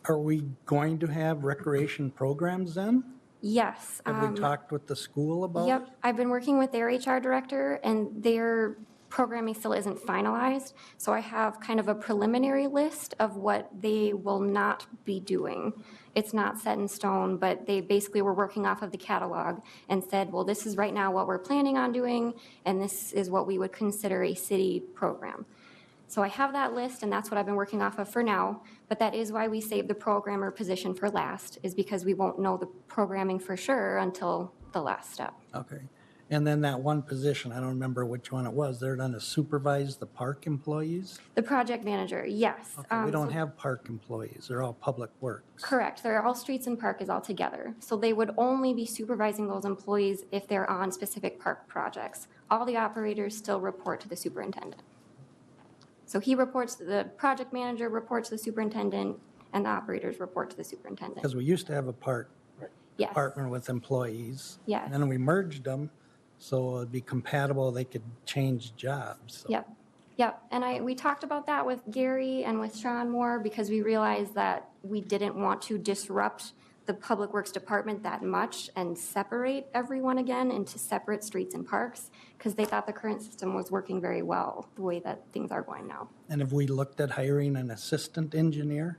Are we going to have recreation programs then? Yes. Have we talked with the school about it? Yep, I've been working with their HR director, and their programming still isn't finalized. So I have kind of a preliminary list of what they will not be doing. It's not set in stone, but they basically were working off of the catalog and said, well, this is right now what we're planning on doing, and this is what we would consider a city program. So I have that list, and that's what I've been working off of for now, but that is why we saved the programmer position for last, is because we won't know the programming for sure until the last step. Okay. And then that one position, I don't remember which one it was, they're going to supervise the park employees? The project manager, yes. Okay, we don't So- have park employees, they're all public works. Correct, they're all streets and park is all together. So they would only be supervising those employees if they're on specific park projects. All the operators still report to the superintendent. So he reports, the project manager reports to the superintendent, and the operators report to the superintendent. Because we used to have a park Yes. department with employees. Yes. And then we merged them, so it'd be compatible, they could change jobs. so. Yep, yep. And we talked about that with Gary and with Sean more because we realized that we didn't want to disrupt the Public Works Department that much and separate everyone again into separate streets and parks because they thought the current system was working very well the way that things are going now. And have we looked at hiring an assistant engineer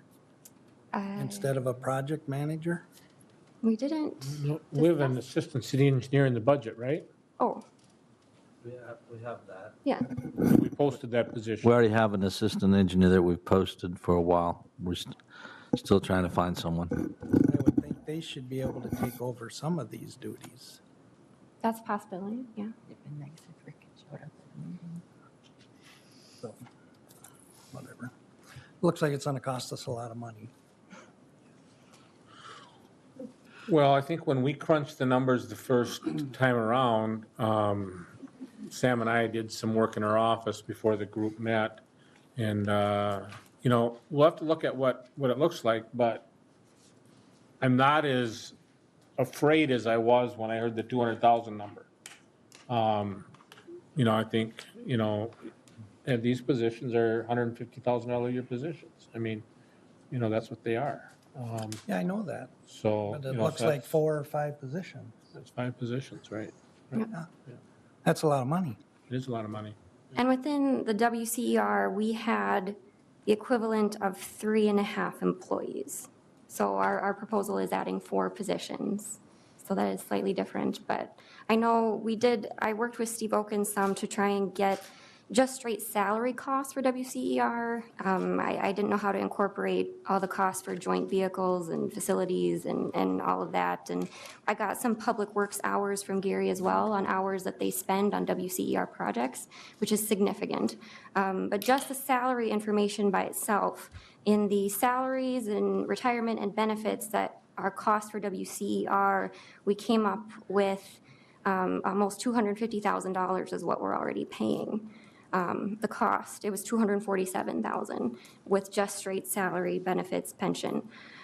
instead of a project manager? We didn't, We have an assistant city engineer in the budget, right? oh, We have that. yeah. We posted that position. We already have an assistant engineer that we've posted for a while. We're still trying to find someone. I would think they should be able to take over some of these duties. That's a possibility, yeah. So, whatever. Looks like it's going to cost us a lot of money. Well, I think when we crunched the numbers the first time around, Sam and I did some work in our office before the group met. And, we'll have to look at what it looks like, but I'm not as afraid as I was when I heard the 200,000 number. I think, and these positions are $150,000 a year positions. I mean, that's what they are. Yeah, I know that. So. But it looks like 4 or 5 positions. That's 5 positions, right? Yeah. That's a lot of money. It is a lot of money. And within the WCER, we had the equivalent of 3.5 employees. So our proposal is adding 4 positions. So that is slightly different, but I know I worked with Steve Oken some to try and get just straight salary costs for WCER. I didn't know how to incorporate all the costs for joint vehicles and facilities and all of that. And I got some public works hours from Gary as well on hours that they spend on WCER projects, which is significant. But just the salary information by itself, in the salaries and retirement and benefits that are cost for WCER, we came up with almost $250,000 is what we're already paying. The cost, it was $247,000 with just straight salary, benefits, pension.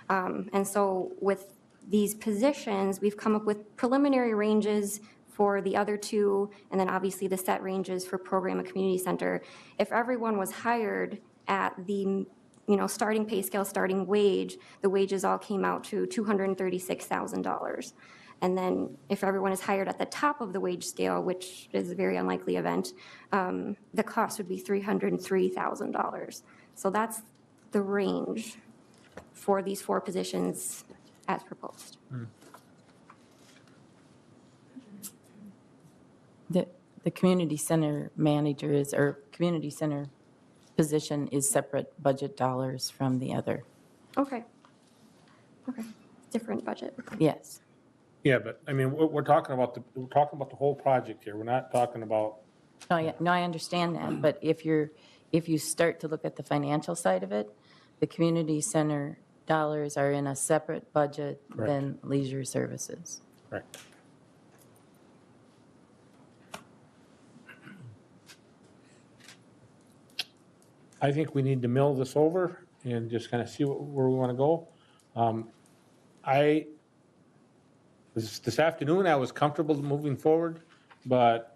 And so with these positions, we've come up with preliminary ranges for the other two, and then obviously the set ranges for program and community center. If everyone was hired at the starting pay scale, starting wage, the wages all came out to $236,000. And then if everyone is hired at the top of the wage scale, which is a very unlikely event, the cost would be $303,000. So that's the range for these 4 positions as proposed. The community center manager or community center position is separate budget dollars from the other. Okay. Different budget. Yes. Yeah, but I mean, we're talking about the whole project here. We're not talking about. No, I understand that, but if you start to look at the financial side of it, the community center dollars are in a separate budget than leisure services. Right. I think we need to mill this over and just kind of see where we want to go. This afternoon, I was comfortable moving forward, but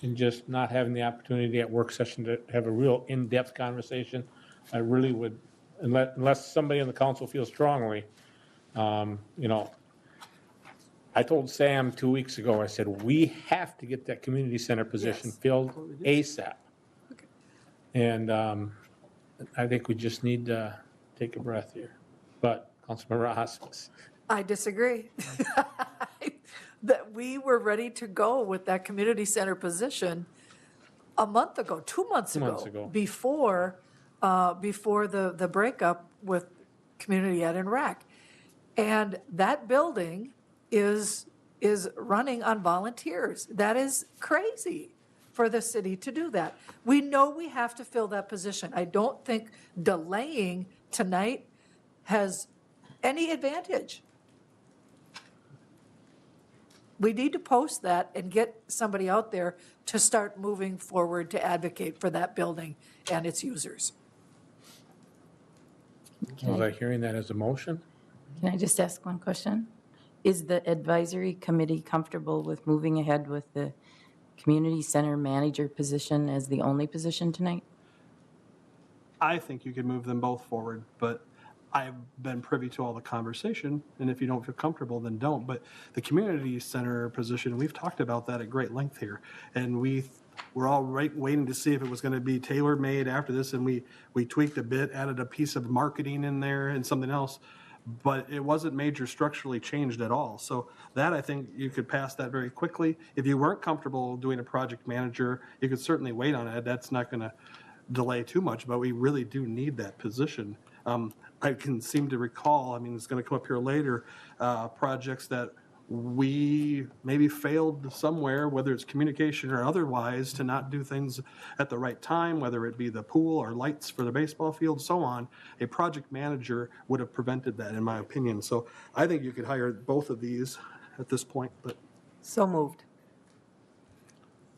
in just not having the opportunity at work session to have a real in-depth conversation, I really would, unless somebody in the council feels strongly, I told Sam 2 weeks ago, I said, we have to get that community center position filled ASAP. And I think we just need to take a breath here. But Councilmember Hospice. I disagree. That we were ready to go with that community center position a month ago, 2 months ago, before the breakup with Community Ed and Rec. And that building is running on volunteers. That is crazy for the city to do that. We know we have to fill that position. I don't think delaying tonight has any advantage. We need to post that and get somebody out there to start moving forward to advocate for that building and its users. Was I hearing that as a motion? Can I just ask one question? Is the advisory committee comfortable with moving ahead with the community center manager position as the only position tonight? I think you could move them both forward, but I've been privy to all the conversation, and if you don't feel comfortable, then don't. But the community center position, we've talked about that at great length here, and we're all waiting to see if it was going to be tailor-made after this, and we tweaked a bit, added a piece of marketing in there and something else, but it wasn't major structurally changed at all. So that, I think you could pass that very quickly. If you weren't comfortable doing a project manager, you could certainly wait on it. That's not going to delay too much, but we really do need that position. I can seem to recall, I mean, it's going to come up here later, projects that we maybe failed somewhere, whether it's communication or otherwise, to not do things at the right time, whether it be the pool or lights for the baseball field, so on. A project manager would have prevented that, in my opinion. So I think you could hire both of these at this point, but. So moved.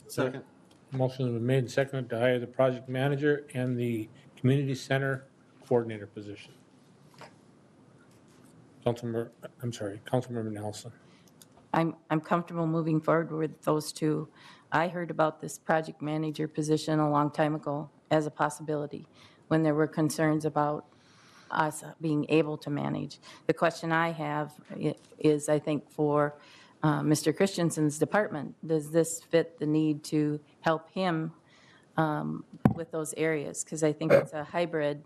Second. Motion has been made and seconded to hire the project manager and the community center coordinator position. Councilmember Nelson. I'm comfortable moving forward with those two. I heard about this project manager position a long time ago as a possibility when there were concerns about us being able to manage. The question I have is, I think, for Mr. Christensen's department. Does this fit the need to help him with those areas? Because I think it's a hybrid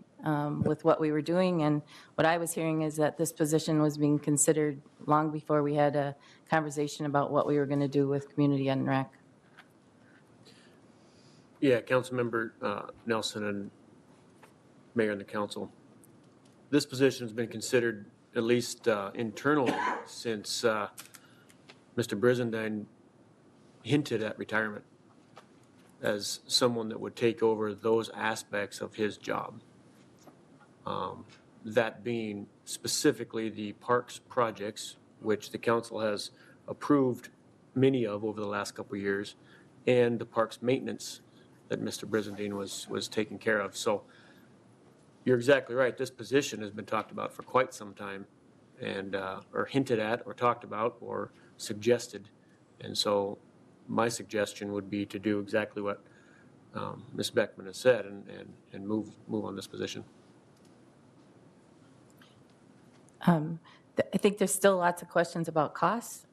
with what we were doing, and what I was hearing is that this position was being considered long before we had a conversation about what we were going to do with Community Ed and Rec. Yeah, Councilmember Nelson and Mayor and the council. This position has been considered, at least internally, since Mr. Brizendine hinted at retirement as someone that would take over those aspects of his job. That being specifically the parks projects, which the council has approved many of over the last couple of years, and the parks maintenance that Mr. Brizendine was taking care of. So you're exactly right. This position has been talked about for quite some time, and or hinted at, or talked about, or suggested. And so my suggestion would be to do exactly what Ms. Beckman has said, and move on this position. I think there's still lots of questions about costs.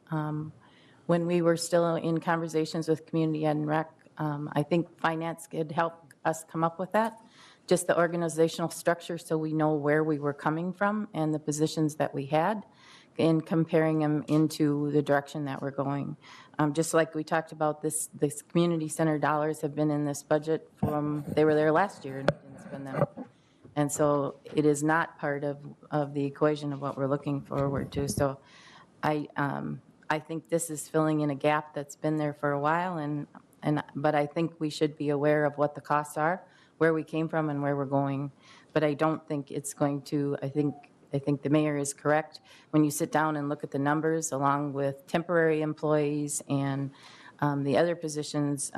When we were still in conversations with Community Ed and Rec, I think finance could help us come up with that. Just the organizational structure, so we know where we were coming from and the positions that we had, and comparing them into the direction that we're going. Just like we talked about, this community center dollars have been in this budget from, they were there last year and didn't spend them. And so it is not part of the equation of what we're looking forward to. So I think this is filling in a gap that's been there for a while, but I think we should be aware of what the costs are, where we came from and where we're going. But I don't think it's going to, I think the mayor is correct. When you sit down and look at the numbers along with temporary employees and the other positions,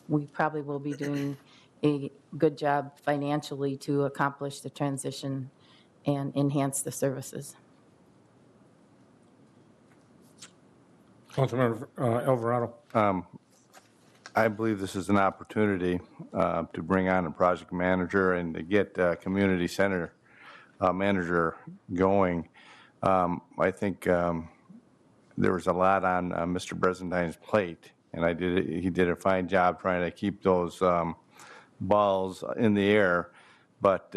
we probably will be doing a good job financially to accomplish the transition and enhance the services. Councilmember Alvarado. I believe this is an opportunity to bring on a project manager and to get a community center manager going. I think there was a lot on Mr. Bresendine's plate, and he did a fine job trying to keep those balls in the air. But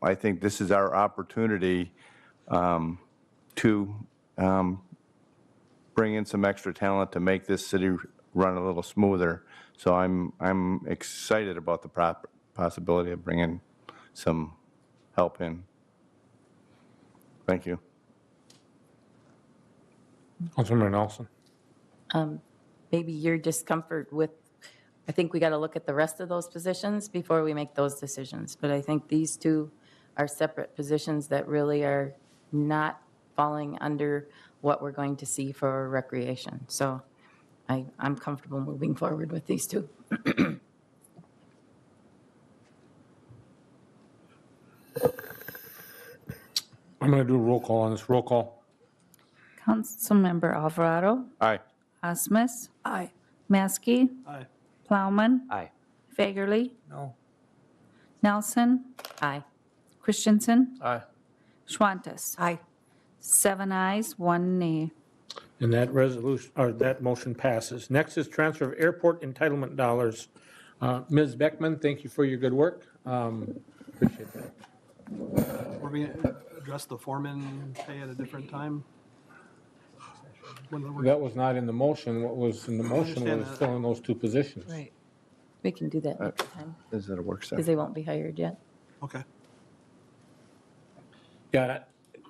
I think this is our opportunity to bring in some extra talent to make this city run a little smoother. So I'm excited about the possibility of bringing some help in. Thank you. Councilmember Nelson. Maybe your discomfort with, I think we got to look at the rest of those positions before we make those decisions. But I think these two are separate positions that really are not falling under what we're going to see for recreation. So I'm comfortable moving forward with these two. I'm going to do a roll call on this. Roll call. Councilmember Alvarado. Aye. Osmus. Aye. Maskey. Aye. Plowman. Aye. Fagerly. No. Nelson. Aye. Christensen. Aye. Schwantes. Aye. 7 ayes, 1 nay. And that resolution, or that motion passes. Next is transfer of airport entitlement dollars. Ms. Beckman, thank you for your good work. Appreciate that. We're going to address the foreman pay at a different time? That was not in the motion. What was in the motion understand was that. filling those two positions. Right. We can do that next time Is it a work because session? they won't be hired yet. Okay. Yeah,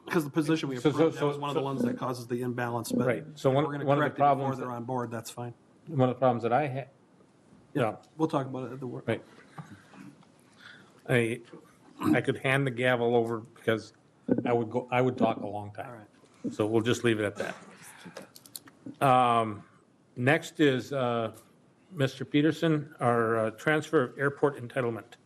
Because the position we So- approved, so- that was one of the so- ones that causes the imbalance, but Right. So one- we're going to one of the correct it before problems they're that- on board, that's fine. one of the problems that I had. Yeah. We'll talk about it at the work. Right. I could hand the gavel over because I would talk a long time. All right. So we'll just leave it at that. Next is Mr. Peterson, our transfer of airport entitlement.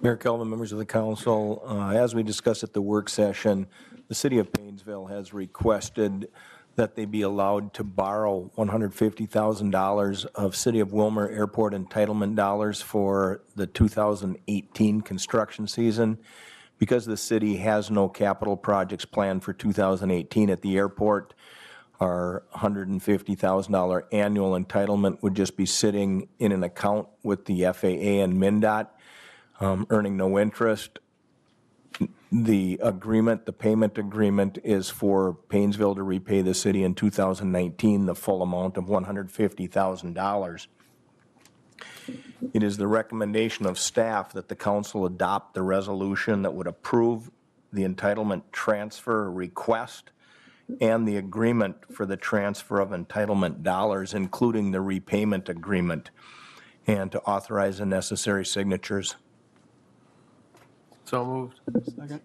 Mayor Kelvin, members of the council, as we discussed at the work session, the city of Paynesville has requested that they be allowed to borrow $150,000 of City of Willmar airport entitlement dollars for the 2018 construction season. Because the city has no capital projects planned for 2018 at the airport, our $150,000 annual entitlement would just be sitting in an account with the FAA and MnDOT, earning no interest. The agreement, the payment agreement, is for Paynesville to repay the city in 2019 the full amount of $150,000. It is the recommendation of staff that the council adopt the resolution that would approve the entitlement transfer request and the agreement for the transfer of entitlement dollars, including the repayment agreement, and to authorize the necessary signatures. So moved. Second.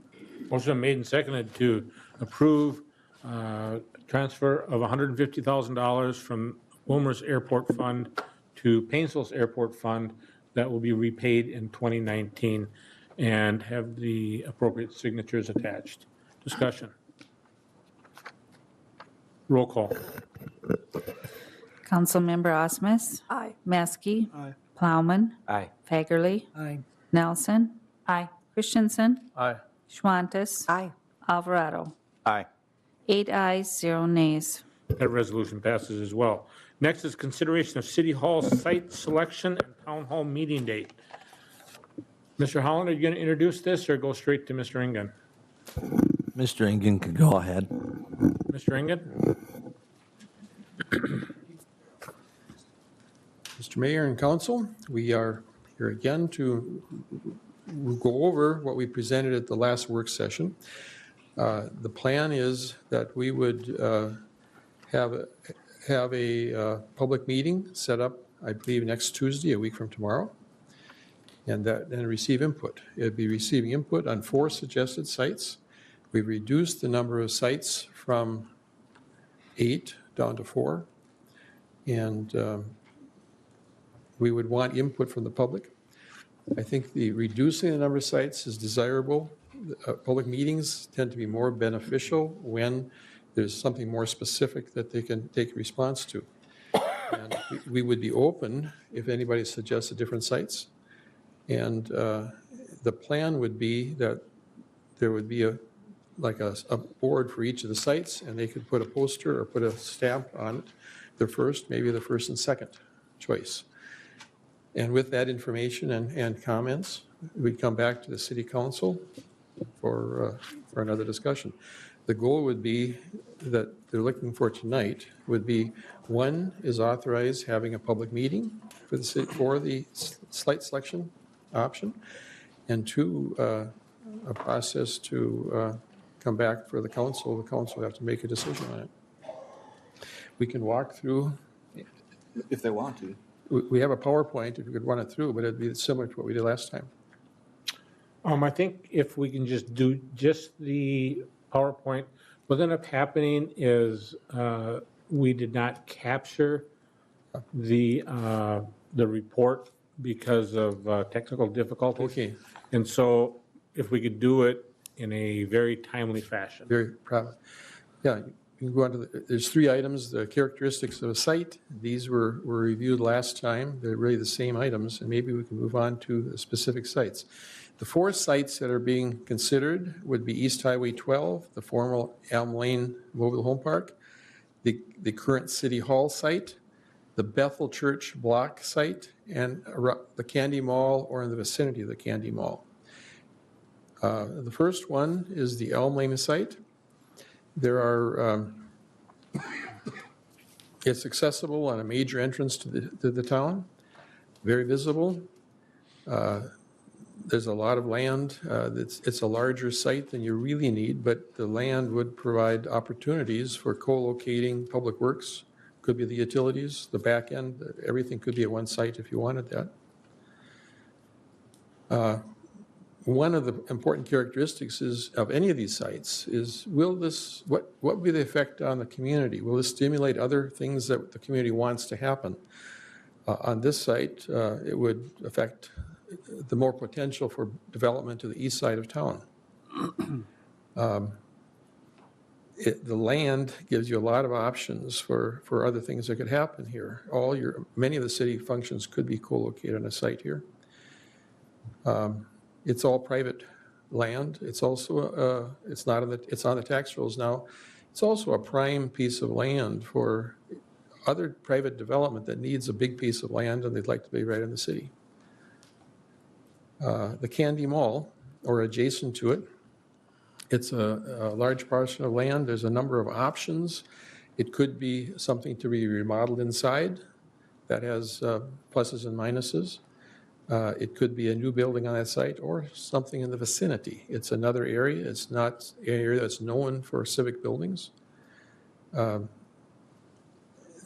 Motion made and seconded to approve transfer of $150,000 from Willmar's Airport Fund to Painesville's Airport Fund that will be repaid in 2019 and have the appropriate signatures attached. Discussion. Roll call. Councilmember Osmus? Aye. Maskey? Aye. Plowman? Aye. Fagerly? Aye. Nelson? Aye. Christensen? Aye. Schwantes? Aye. Alvarado? Aye. 8 ayes, 0 nays. That resolution passes as well. Next is consideration of City Hall site selection and Town Hall meeting date. Mr. Holland, are you going to introduce this or go straight to Mr. Engen? Mr. Engen can go ahead. Mr. Engen? Mr. Mayor and Council, we are here again to go over what we presented at the last work session. The plan is that we would have a public meeting set up, I believe, next Tuesday, a week from tomorrow, and then receive input. It'd be receiving input on 4 suggested sites. We've reduced the number of sites from 8 down to 4, and we would want input from the public. I think the reducing the number of sites is desirable. Public meetings tend to be more beneficial when there's something more specific that they can take response to. And we would be open if anybody suggested different sites. And the plan would be that there would be a board for each of the sites, and they could put a poster or put a stamp on it, maybe the first and second choice. And with that information and comments, we'd come back to the city council for another discussion. The goal would be that they're looking for tonight would be, 1 is authorize having a public meeting for the site selection option, and 2, a process to come back for the council. The council will have to make a decision on it. We can walk through. If they want to. We have a PowerPoint if you could run it through, but it'd be similar to what we did last time. I think if we can just do just the PowerPoint, what ended up happening is we did not capture the report because of technical difficulties. Okay. And so if we could do it in a very timely fashion. Very proud. Yeah, you can go on to there's 3 items, the characteristics of a site. These were reviewed last time. They're really the same items, and maybe we can move on to the specific sites. The 4 sites that are being considered would be East Highway 12, the former Elm Lane Mobile Home Park, the current City Hall site, the Bethel Church Block site, and the Candy Mall or in the vicinity of the Candy Mall. The first one is the Elm Lane site. There are, it's accessible on a major entrance to the town, very visible. There's a lot of land. It's a larger site than you really need, but the land would provide opportunities for co-locating public works. Could be the utilities, the back end, everything could be at one site if you wanted that. One of the important characteristics of any of these sites is, what will be the effect on the community? Will this stimulate other things that the community wants to happen? On this site, it would affect the more potential for development to the east side of town. The land gives you a lot of options for other things that could happen here. Many of the city functions could be co-located on a site here. It's all private land. It's also it's on the tax rolls now. It's also a prime piece of land for other private development that needs a big piece of land and they'd like to be right in the city. The Candy Mall, or adjacent to it, it's a large parcel of land. There's a number of options. It could be something to be remodeled inside. That has pluses and minuses. It could be a new building on that site or something in the vicinity. It's another area. It's not an area that's known for civic buildings.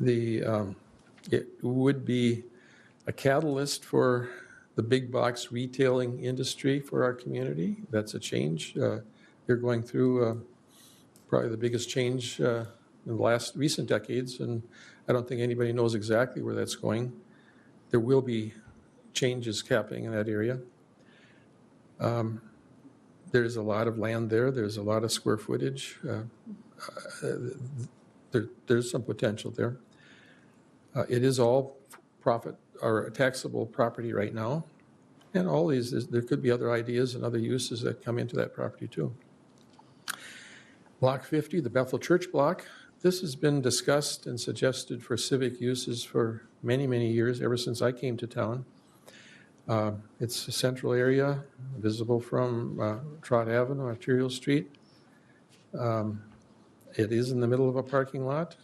It would be a catalyst for the big box retailing industry for our community. That's a change. They're going through probably the biggest change in the last recent decades, and I don't think anybody knows exactly where that's going. There will be changes happening in that area. There's a lot of land there. There's a lot of square footage. There's some potential there. It is all profit or taxable property right now. And all these, there could be other ideas and other uses that come into that property too. Block 50, the Bethel Church block. This has been discussed and suggested for civic uses for many, many years, ever since I came to town. It's a central area, visible from Trot Avenue, Arterial Street. It is in the middle of a parking lot.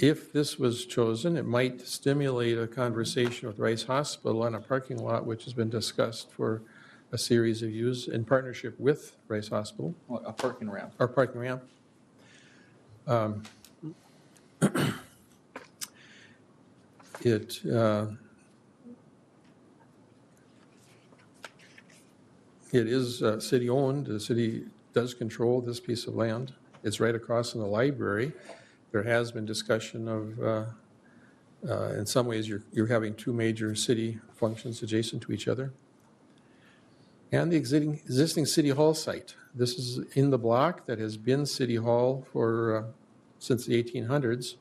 If this was chosen, it might stimulate a conversation with Rice Hospital on a parking lot, which has been discussed for a series of years in partnership with Rice Hospital. Well, a parking ramp. Or parking ramp. It is city-owned. The city does control this piece of land. It's right across from the library. There has been discussion of, in some ways, you're having two major city functions adjacent to each other. And the existing City Hall site. This is in the block that has been City Hall for since the 1800s.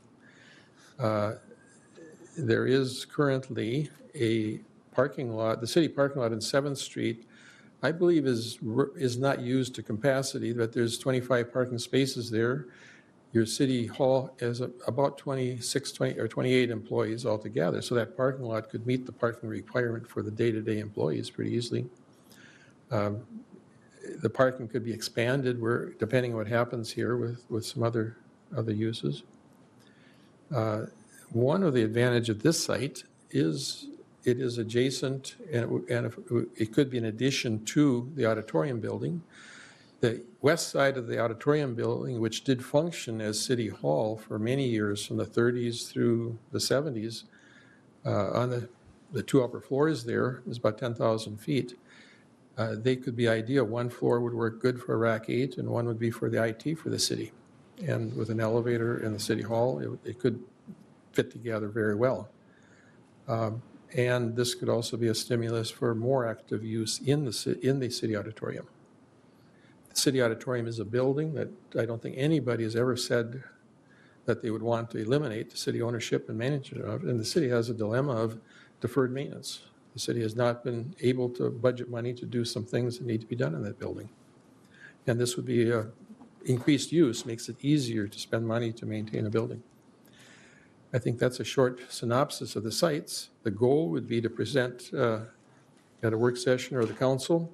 There is currently a parking lot, the city parking lot in 7th Street, I believe is not used to capacity, but there's 25 parking spaces there. Your City Hall has about 28 employees altogether, so that parking lot could meet the parking requirement for the day-to-day employees pretty easily. The parking could be expanded depending on what happens here with some other uses. One of the advantages of this site is it is adjacent, and it could be an addition to the auditorium building. The west side of the auditorium building, which did function as City Hall for many years, from the 30s through the 70s, on the two upper floors there is about 10,000 feet. They could be ideal. One floor would work good for Rack 8, and one would be for the IT for the city. And with an elevator in the City Hall, it could fit together very well. And this could also be a stimulus for more active use in the city auditorium. The city auditorium is a building that I don't think anybody has ever said that they would want to eliminate the city ownership and management of. And the city has a dilemma of deferred maintenance. The city has not been able to budget money to do some things that need to be done in that building. And this would be increased use, makes it easier to spend money to maintain a building. I think that's a short synopsis of the sites. The goal would be to present at a work session or the council,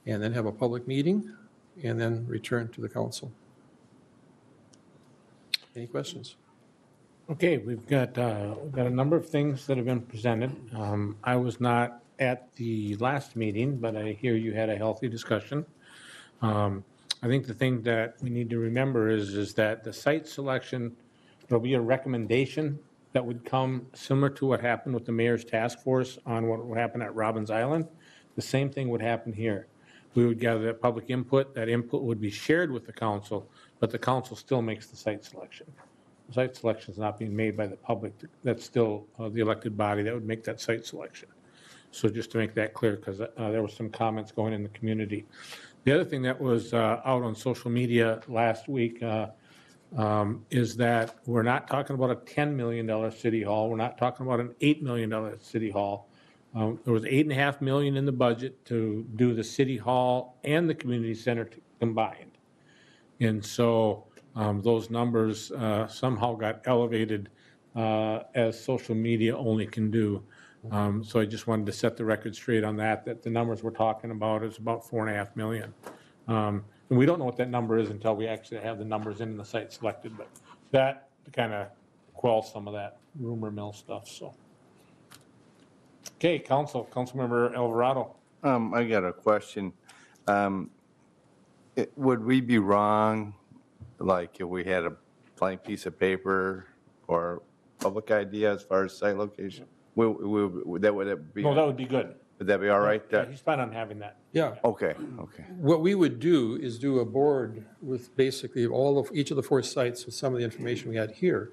and then have a public meeting, and then return to the council. Any questions? Okay, we've got a number of things that have been presented. I was not at the last meeting, but I hear you had a healthy discussion. I think the thing that we need to remember is that the site selection, there'll be a recommendation that would come similar to what happened with the mayor's task force on what would happen at Robbins Island. The same thing would happen here. We would gather that public input. That input would be shared with the council, but the council still makes the site selection. The site selection is not being made by the public. That's still the elected body that would make that site selection. So just to make that clear, because there were some comments going in the community. The other thing that was out on social media last week is that we're not talking about a $10 million city hall. We're not talking about an $8 million city hall. There was $8.5 million in the budget to do the city hall and the community center combined. And so those numbers somehow got elevated as social media only can do. So I just wanted to set the record straight on that the numbers we're talking about is about $4.5 million. And we don't know what that number is until we actually have the numbers in the site selected, but that to kind of quell some of that rumor mill stuff, so. Okay, Councilmember Alvarado. I got a question. Would we be wrong, like if we had a blank piece of paper or public idea as far as site location? Would that be? No, that would be good. Would that be all right? Yeah, he's planning on having that. Yeah. Okay. What we would do is do a board with basically each of the 4 sites with some of the information we had here.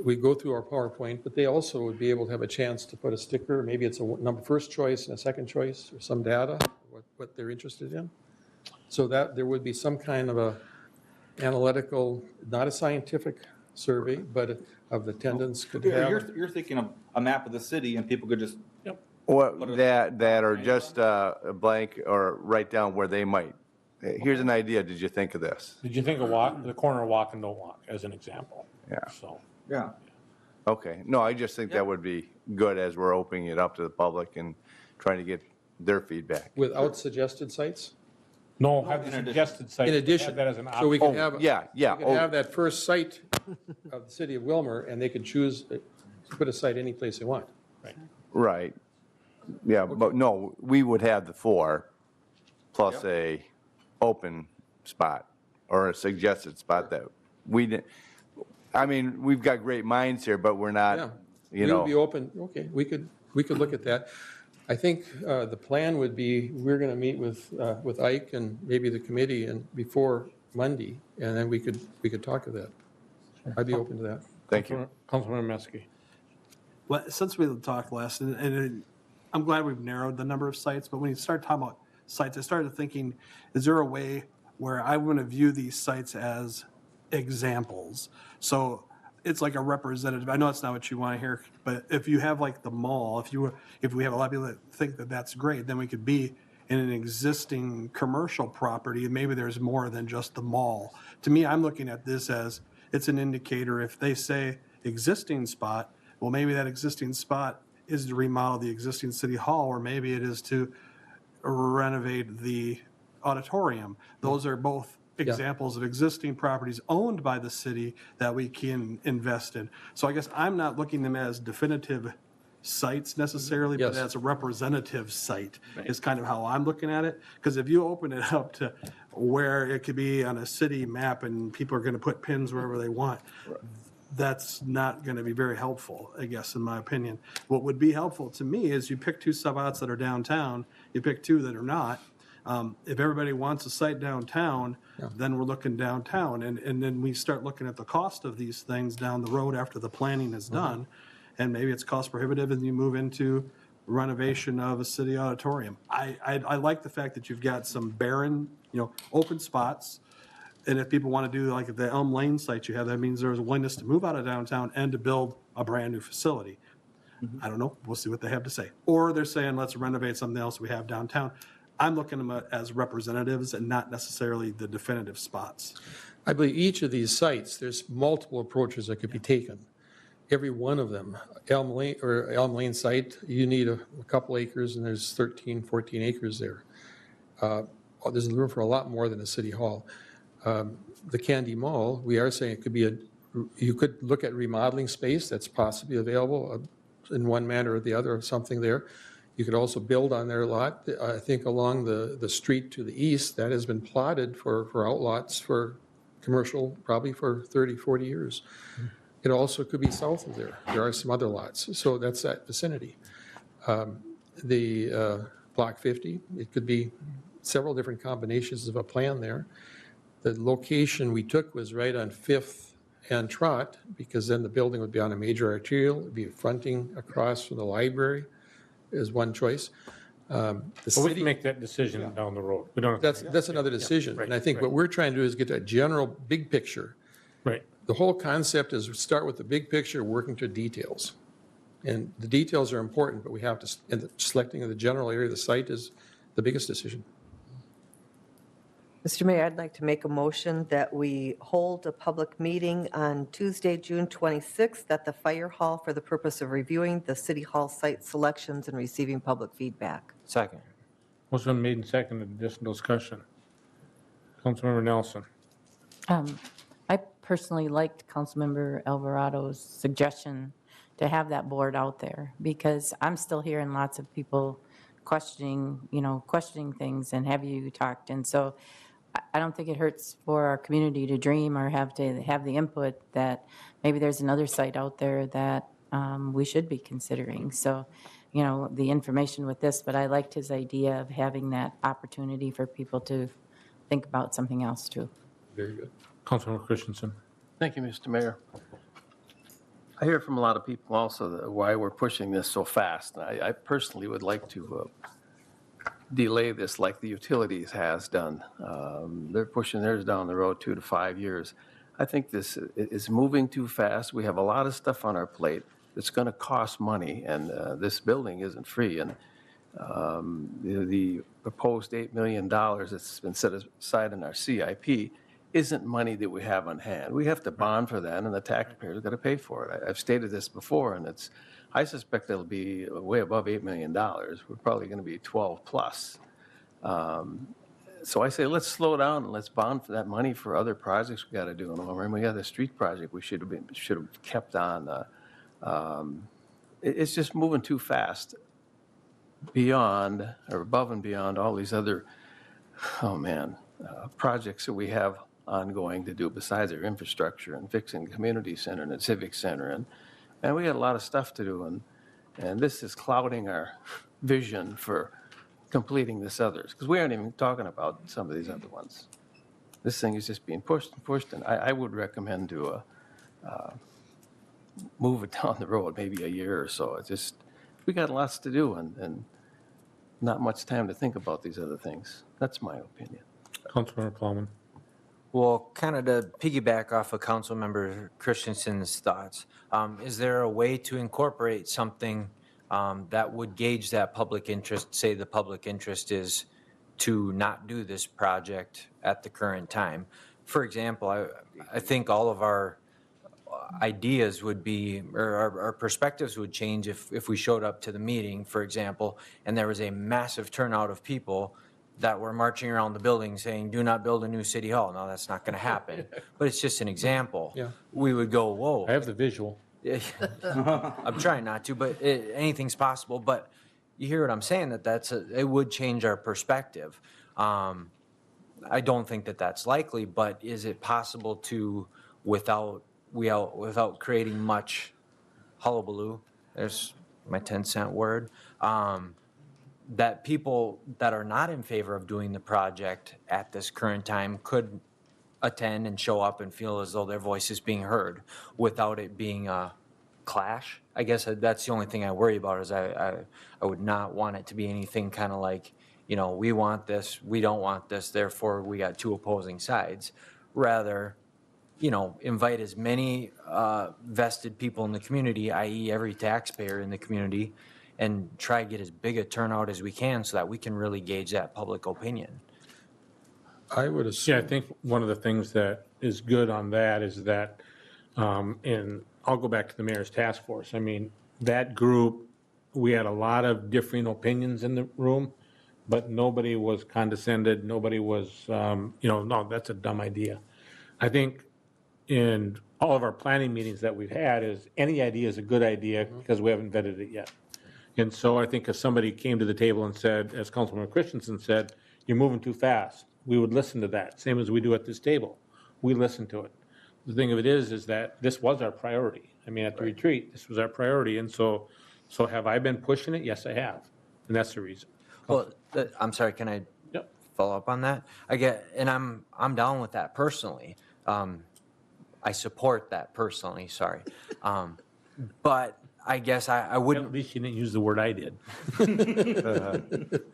We go through our PowerPoint, but they also would be able to have a chance to put a sticker, maybe it's a first choice and a second choice, or some data, what they're interested in. So that there would be some kind of a analytical, not a scientific survey, but of attendance could have. You're thinking of a map of the city and people could just. Or that or just a blank or write down where they might. Here's an idea. Did you think of this? Did you think of the corner of Walk and Don't Walk as an example? Yeah. So. Yeah. Okay. No, I just think that would be good as we're opening it up to the public and trying to get their feedback. Without suggested sites? No, have the suggested site. In addition, Have that as an option. so we can have. Oh, yeah. We can have that first site of the city of Willmar, and they can choose to put a site any place they want. Right. Yeah, but no, we would have the 4 plus a open spot or a suggested spot that we didn't. I mean, we've got great minds here, but we're not, We would be open, okay, we could look at that. I think the plan would be, we're going to meet with Ike and maybe the committee and before Monday, and then we could talk of that. I'd be open to that. Thank you. Councilmember Metzke. Well, since we talked last, and I'm glad we've narrowed the number of sites, but when you start talking about sites, I started thinking, is there a way where I want to view these sites as examples? So it's like a representative. I know that's not what you want to hear, but if you have like the mall, if we have a lot of people that think that that's great, then we could be in an existing commercial property, and maybe there's more than just the mall. To me, I'm looking at this as it's an indicator. If they say existing spot, well, maybe that existing spot is to remodel the existing city hall, or maybe it is to renovate the auditorium. Those are both examples of existing properties owned by the city that we can invest in. So I guess I'm not looking them as definitive sites necessarily, but as a representative site is kind of how I'm looking at it. Because if you open it up to where it could be on a city map and people are going to put pins wherever they want, that's not going to be very helpful, I guess, in my opinion. What would be helpful to me is you pick 2 spots that are downtown, you pick 2 that are not. If everybody wants a site downtown, then we're looking downtown. And then we start looking at the cost of these things down the road after the planning is done. And maybe it's cost prohibitive and you move into renovation of a city auditorium. I like the fact that you've got some barren, open spots. And if people want to do like the Elm Lane site you have, that means there's a willingness to move out of downtown and to build a brand new facility. I don't know. We'll see what they have to say. Or they're saying, let's renovate something else we have downtown. I'm looking at them as representatives and not necessarily the definitive spots. I believe each of these sites, there's multiple approaches that could be taken. Every one of them, Elm Lane site, you need a couple acres, and there's 13, 14 acres there. There's room for a lot more than a city hall. The Candy Mall, we are saying it could be you could look at remodeling space that's possibly available in one manner or the other, or something there. You could also build on their lot. I think along the street to the east, that has been plotted for outlots for commercial probably for 30, 40 years. It also could be south of there. There are some other lots. So that's that vicinity. The Block 50, it could be several different combinations of a plan there. The location we took was right on 5th and Trot, because then the building would be on a major arterial. It would be fronting across from the library is one choice. We can make that decision down the road. We don't. That's another decision. And I think what we're trying to do is get a general big picture. Right. The whole concept is start with the big picture, working to details. And the details are important, but we have to, and selecting the general area of the site is the biggest decision. Mr. Mayor, I'd like to make a motion that we hold a public meeting on Tuesday, June 26th at the Fire Hall for the purpose of reviewing the City Hall site selections and receiving public feedback. Second. Motion been made and seconded. Additional discussion. Councilmember Nelson. personally liked Councilmember Alvarado's suggestion to have that board out there, because I'm still hearing lots of people questioning things, and have you talked? And so I don't think it hurts for our community to dream or have to have the input that maybe there's another site out there that we should be considering. So, the information with this, but I liked his idea of having that opportunity for people to think about something else too. Very good. Councilmember Christensen. Thank you, Mr. Mayor. I hear from a lot of people also that why we're pushing this so fast. I personally would like to delay this like the utilities has done. They're pushing theirs down the road 2 to 5 years. I think this is moving too fast. We have a lot of stuff on our plate that's going to cost money, and this building isn't free. And the proposed $8 million that's been set aside in our CIP isn't money that we have on hand. We have to bond for that, and the taxpayers are going to pay for it. I've stated this before, and I suspect it'll be way above $8 million. We're probably going to be 12 plus. So I say let's slow down and let's bond for that money for other projects we got to do in Willmar. And we got the street project we should have kept on. It's just moving too fast beyond or above and beyond all these other projects that we have ongoing to do besides our infrastructure and fixing the community center and the civic center, and we got a lot of stuff to do, and this is clouding our vision for completing this others, because we aren't even talking about some of these other ones. This thing is just being pushed and pushed, and I would recommend to move it down the road maybe a year or so. It's just, we got lots to do and not much time to think about these other things. That's my opinion. Councilmember Plowman. Well, kind of to piggyback off of Councilmember Christensen's thoughts, is there a way to incorporate something that would gauge that public interest? Say the public interest is to not do this project at the current time. For example, I think all of our ideas would be, or our perspectives would change if we showed up to the meeting, for example, and there was a massive turnout of people that were marching around the building saying, do not build a new city hall. No, that's not going to happen. But it's just an example. Yeah. We would go, whoa. I have the visual. I'm trying not to, but anything's possible. But you hear what I'm saying, it would change our perspective. I don't think that that's likely, but is it possible to, without creating much hullabaloo, there's my 10-cent word, that people that are not in favor of doing the project at this current time could attend and show up and feel as though their voice is being heard without it being a clash? I guess that's the only thing I worry about, is I would not want it to be anything kind of like, we want this, we don't want this, therefore we got two opposing sides. Rather, invite as many vested people in the community, i.e. every taxpayer in the community, and try to get as big a turnout as we can so that we can really gauge that public opinion. I would assume. Yeah, I think one of the things that is good on that is that, and I'll go back to the mayor's task force. I mean, that group, we had a lot of differing opinions in the room, but nobody was condescended. Nobody was, no, that's a dumb idea. I think in all of our planning meetings that we've had is any idea is a good idea because we haven't vetted it yet. And so I think if somebody came to the table and said, as Councilman Christensen said, you're moving too fast, we would listen to that, same as we do at this table. We listen to it. The thing of it is that this was our priority. I mean, at the retreat, this was our priority. And so have I been pushing it? Yes, I have. And that's the reason. Well, I'm sorry, can I follow up on that? I'm down with that personally. I support that personally, sorry. But I guess I wouldn't. At least you didn't use the word I did.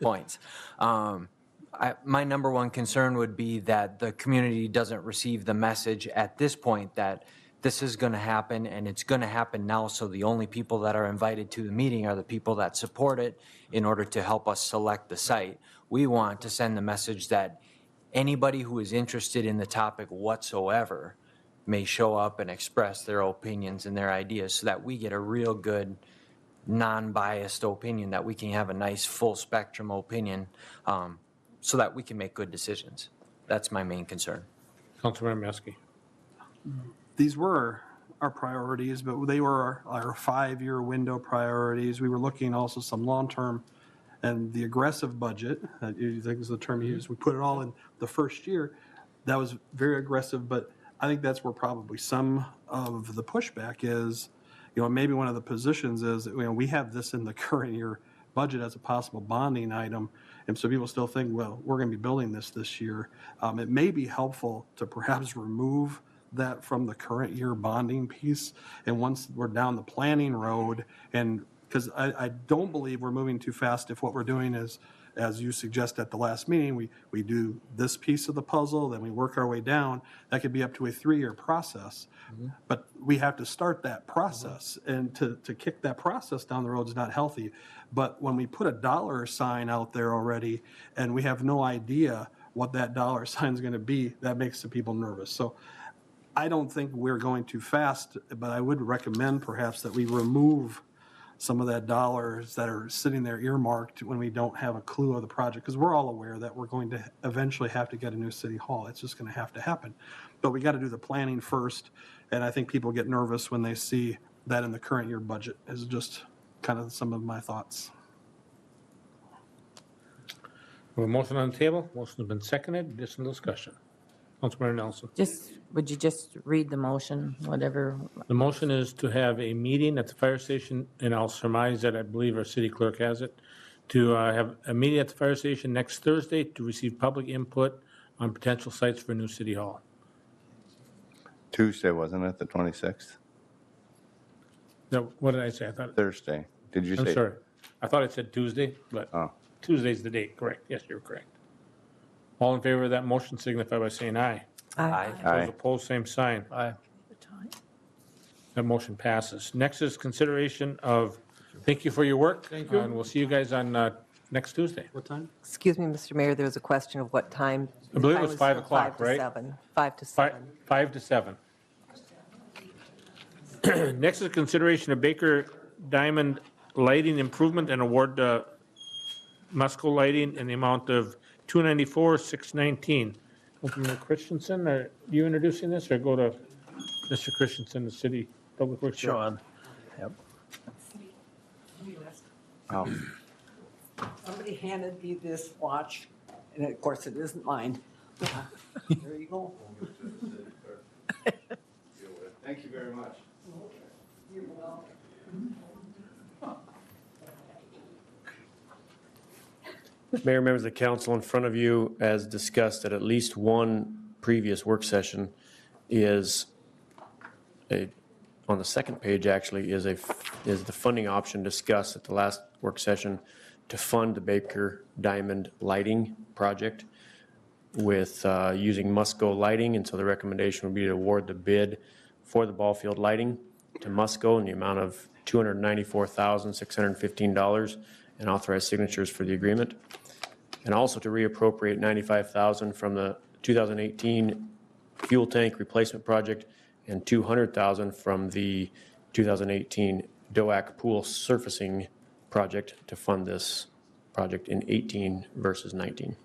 Points. My number one concern would be that the community doesn't receive the message at this point that this is going to happen, and it's going to happen now, so the only people that are invited to the meeting are the people that support it in order to help us select the site. We want to send the message that anybody who is interested in the topic whatsoever may show up and express their opinions and their ideas so that we get a real good, non-biased opinion, that we can have a nice full spectrum opinion so that we can make good decisions. That's my main concern. Councilmember Meske. these were our priorities, but they were our 5-year window priorities. We were looking also some long-term, and the aggressive budget, I think is the term you used, we put it all in the first year. That was very aggressive, but I think that's where probably some of the pushback is, maybe one of the positions is, we have this in the current year budget as a possible bonding item, and so people still think, well, we're going to be building this year. It may be helpful to perhaps remove that from the current year bonding piece, and once we're down the planning road, and because I don't believe we're moving too fast if what we're doing is, as you suggest at the last meeting, we do this piece of the puzzle, then we work our way down. That could be up to a 3-year process. But we have to start that process, and to kick that process down the road is not healthy. But when we put a dollar sign out there already, and we have no idea what that dollar sign is going to be, that makes the people nervous. So I don't think we're going too fast, but I would recommend perhaps that we remove some of that dollars that are sitting there earmarked when we don't have a clue of the project, because we're all aware that we're going to eventually have to get a new city hall. It's just going to have to happen. But we got to do the planning first, and I think people get nervous when they see that in the current year budget, is just kind of some of my thoughts. We have a motion on the table. Motion has been seconded. Additional discussion. Councilmember Nelson. Would you just read the motion, whatever? The motion is to have a meeting at the fire station, and I'll surmise that I believe our city clerk has it, to have a meeting at the fire station next Thursday to receive public input on potential sites for a new city hall. Tuesday, wasn't it, the 26th? No, what did I say? I thought Thursday. Did you say? I'm sorry. I thought it said Tuesday, but Tuesday's the date, correct. Yes, you're correct. All in favor of that motion signify by saying aye. Aye. Those opposed, same sign. Aye. That motion passes. Next is consideration of, thank you for your work. Thank you. And we'll see you guys on next Tuesday. What time? Excuse me, Mr. Mayor, there was a question of what time. I believe it Time was 5 o'clock, 5 to right? 7. 5 to 7. 5 to 7. Next is consideration of Baker Diamond Lighting Improvement and award Musco Lighting in the amount of $294,619. Councilmember Christensen, are you introducing this, or go to Mr. Christensen, the city public works director? Sean. Yep. Oh. Somebody handed me this watch, and of course, it isn't mine. There you go. Thank you very much. You're welcome. Mayor, members of the council, in front of you, as discussed at least one previous work session, is on the second page actually, is the funding option discussed at the last work session to fund the Baker Diamond Lighting Project with using Musco Lighting, and so the recommendation would be to award the bid for the ball field lighting to Musco in the amount of $294,615 and authorize signatures for the agreement. And also to reappropriate $95,000 from the 2018 fuel tank replacement project and $200,000 from the 2018 DOAC pool surfacing project to fund this project in 18 versus 19.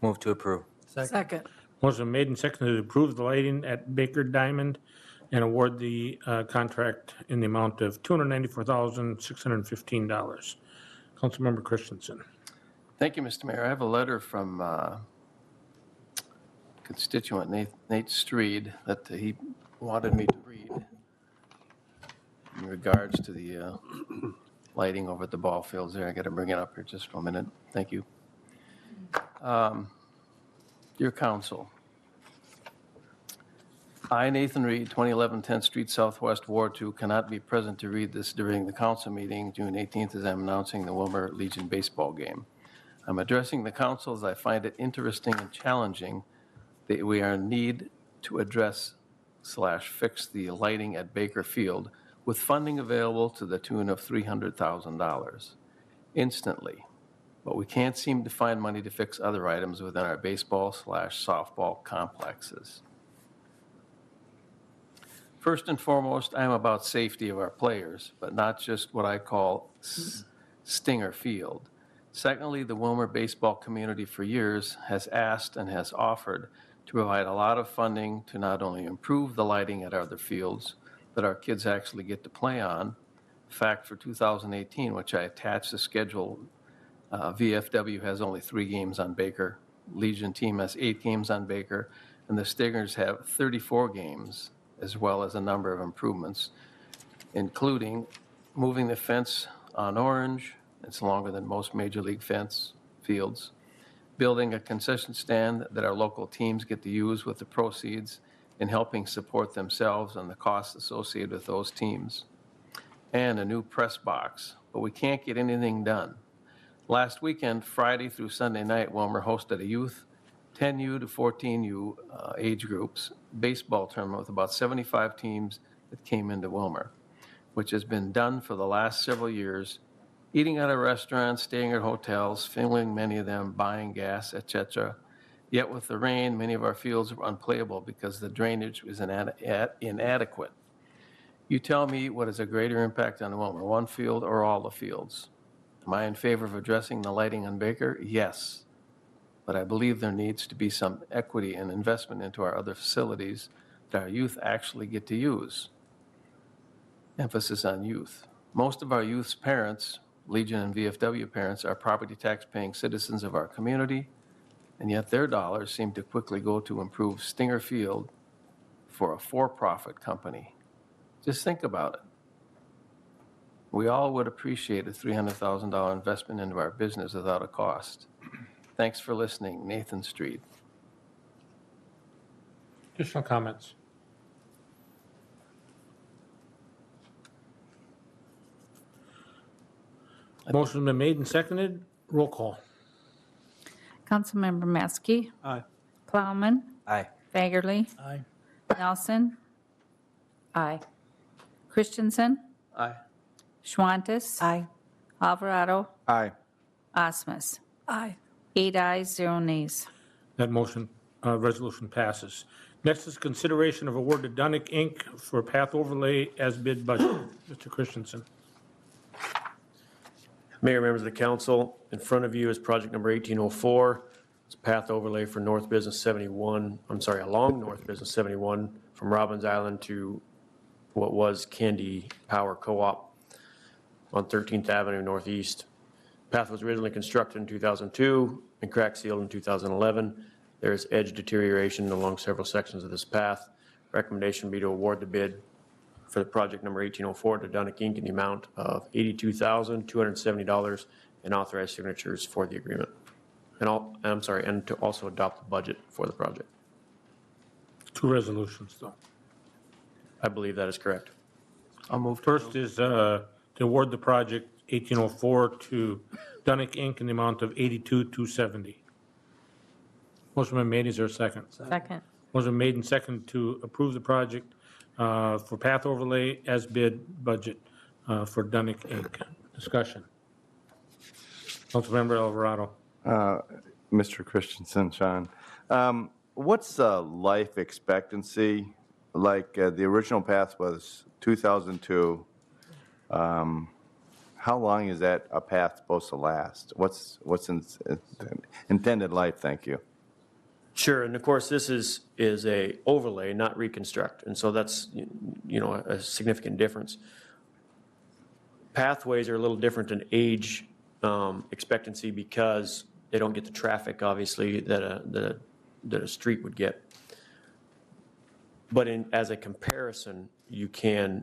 Move to approve. Second. Motion made and seconded to approve the lighting at Baker Diamond and award the contract in the amount of $294,615. Councilmember Christensen. Thank you, Mr. Mayor. I have a letter from constituent Nate Streed that he wanted me to read in regards to the lighting over at the ball fields there. I got to bring it up here just for a minute. Thank you. Dear Council, I, Nathan Reed, 2011 10th Street Southwest, Ward 2, cannot be present to read this during the council meeting June 18th as I'm announcing the Willmar Legion baseball game. I'm addressing the council as I find it interesting and challenging that we are in need to address/fix the lighting at Baker Field with funding available to the tune of $300,000 instantly. But we can't seem to find money to fix other items within our baseball/softball complexes. First and foremost, I am about safety of our players, but not just what I call Stinger Field. Secondly, the Willmar baseball community for years has asked and has offered to provide a lot of funding to not only improve the lighting at other fields that our kids actually get to play on. In fact, for 2018, which I attached the schedule, VFW has only 3 games on Baker. Legion team has 8 games on Baker, and the Stingers have 34 games, as well as a number of improvements, including moving the fence on Orange. It's longer than most major league fence fields. Building a concession stand that our local teams get to use with the proceeds and helping support themselves and the costs associated with those teams. And a new press box, but we can't get anything done. Last weekend, Friday through Sunday night, Willmar hosted a youth 10U to 14U age groups baseball tournament with about 75 teams that came into Willmar, which has been done for the last several years, eating at a restaurant, staying at hotels, filling many of them, buying gas, etc. Yet with the rain, many of our fields were unplayable because the drainage was inadequate. You tell me what is a greater impact on Willmar, one field or all the fields? Am I in favor of addressing the lighting on Baker? Yes. But I believe there needs to be some equity and investment into our other facilities that our youth actually get to use. Emphasis on youth. Most of our youth's parents, Legion and VFW parents, are property tax paying citizens of our community, and yet their dollars seem to quickly go to improve Stinger Field for a for-profit company. Just think about it. We all would appreciate a $300,000 investment into our business without a cost. Thanks for listening. Nathan Street. Additional comments? Motion's been made and seconded. Roll call. Councilmember Maskey. Aye. Plowman. Aye. Fagerly. Aye. Nelson. Aye. Christensen. Aye. Schwantes. Aye. Alvarado. Aye. Osmus. Aye. 8 ayes, 0 nays. That motion, resolution passes. Next is consideration of award to Dunick, Inc. for path overlay as bid budget. Mr. Christensen. Mayor, members of the council, in front of you is project number 1804. It's a path overlay for North Business 71, along North Business 71 from Robbins Island to what was Candy Power Co-op on 13th Avenue Northeast. Path was originally constructed in 2002 and crack sealed in 2011. There is edge deterioration along several sections of this path. Recommendation would be to award the bid for the project number 1804 to Dunick Inc. in the amount of $82,270 and authorize signatures for the agreement. And to also adopt the budget for the project. 2 resolutions, though. I believe that is correct. I'll move. First is to award the project 1804 to Dunick Inc. in the amount of $82,270. Motion been made. Is there a second? Second. Motion made and second to approve the project for path overlay as bid budget for Dunick Inc. Discussion. Councilmember Alvarado. Mr. Christensen, Sean, what's life expectancy? Like the original path was 2002. How long is that a path supposed to last? What's intended life? Thank you. Sure, and of course, this is a overlay, not reconstruct, and so that's, a significant difference. Pathways are a little different in age expectancy because they don't get the traffic, obviously, that a street would get. But as a comparison, you can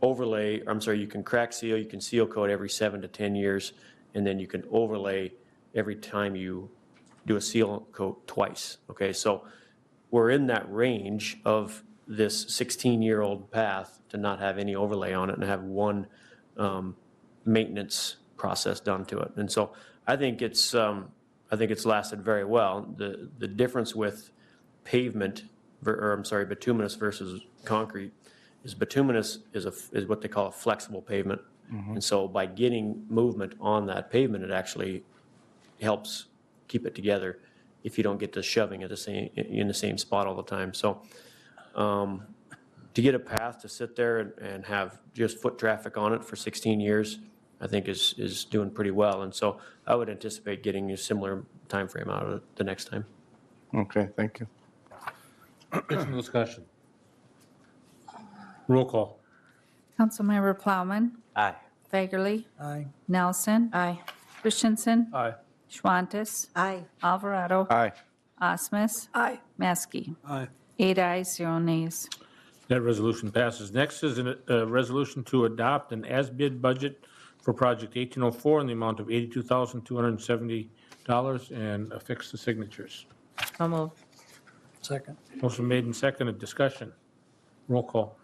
you can crack seal, you can seal coat every 7 to 10 years, and then you can overlay every time you do a seal coat twice. Okay, so we're in that range of this 16-year-old path to not have any overlay on it and have one maintenance process done to it. And so I think it's lasted very well. The difference with pavement, bituminous versus concrete, is bituminous is what they call a flexible pavement. Mm-hmm. And so by getting movement on that pavement, it actually helps keep it together if you don't get to shoving in the same spot all the time. So to get a path to sit there and have just foot traffic on it for 16 years, I think is doing pretty well. And so I would anticipate getting a similar time frame out of it the next time. Okay, thank you. Additional discussion. Roll call. Councilmember Plowman, Aye. Fagerly, Aye. Nelson, Aye. Christensen, Aye. Schwantes, Aye. Alvarado, Aye. Osmus, Aye. Maskey. Aye. 8 ayes, 0 nays. That resolution passes. Next is a resolution to adopt an as-bid budget for Project 1804 in the amount of $82,270 and affix the signatures. So moved. Second. Motion made and seconded. Discussion. Roll call.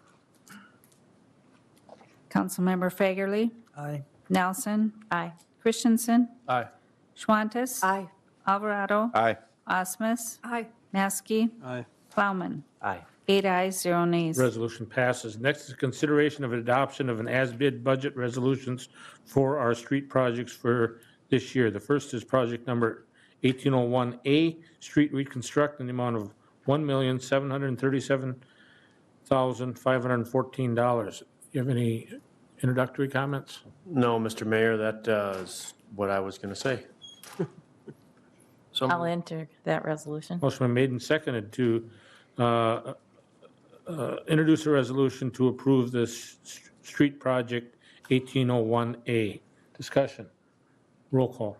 Councilmember Fagerly, Aye. Nelson, Aye. Christensen, Aye. Schwantes, Aye. Alvarado, Aye. Osmus, Aye. Maskey, Aye. Plowman. Aye. 8 ayes, 0 nays. Resolution passes. Next is consideration of adoption of an as-bid budget resolutions for our street projects for this year. The first is project number 1801A, street reconstruct in the amount of $1,737,514. You have any introductory comments? No, Mr. Mayor, that is what I was going to say. So I'll enter that resolution. Motion been made and seconded to introduce a resolution to approve this street project 1801A. Discussion. Roll call.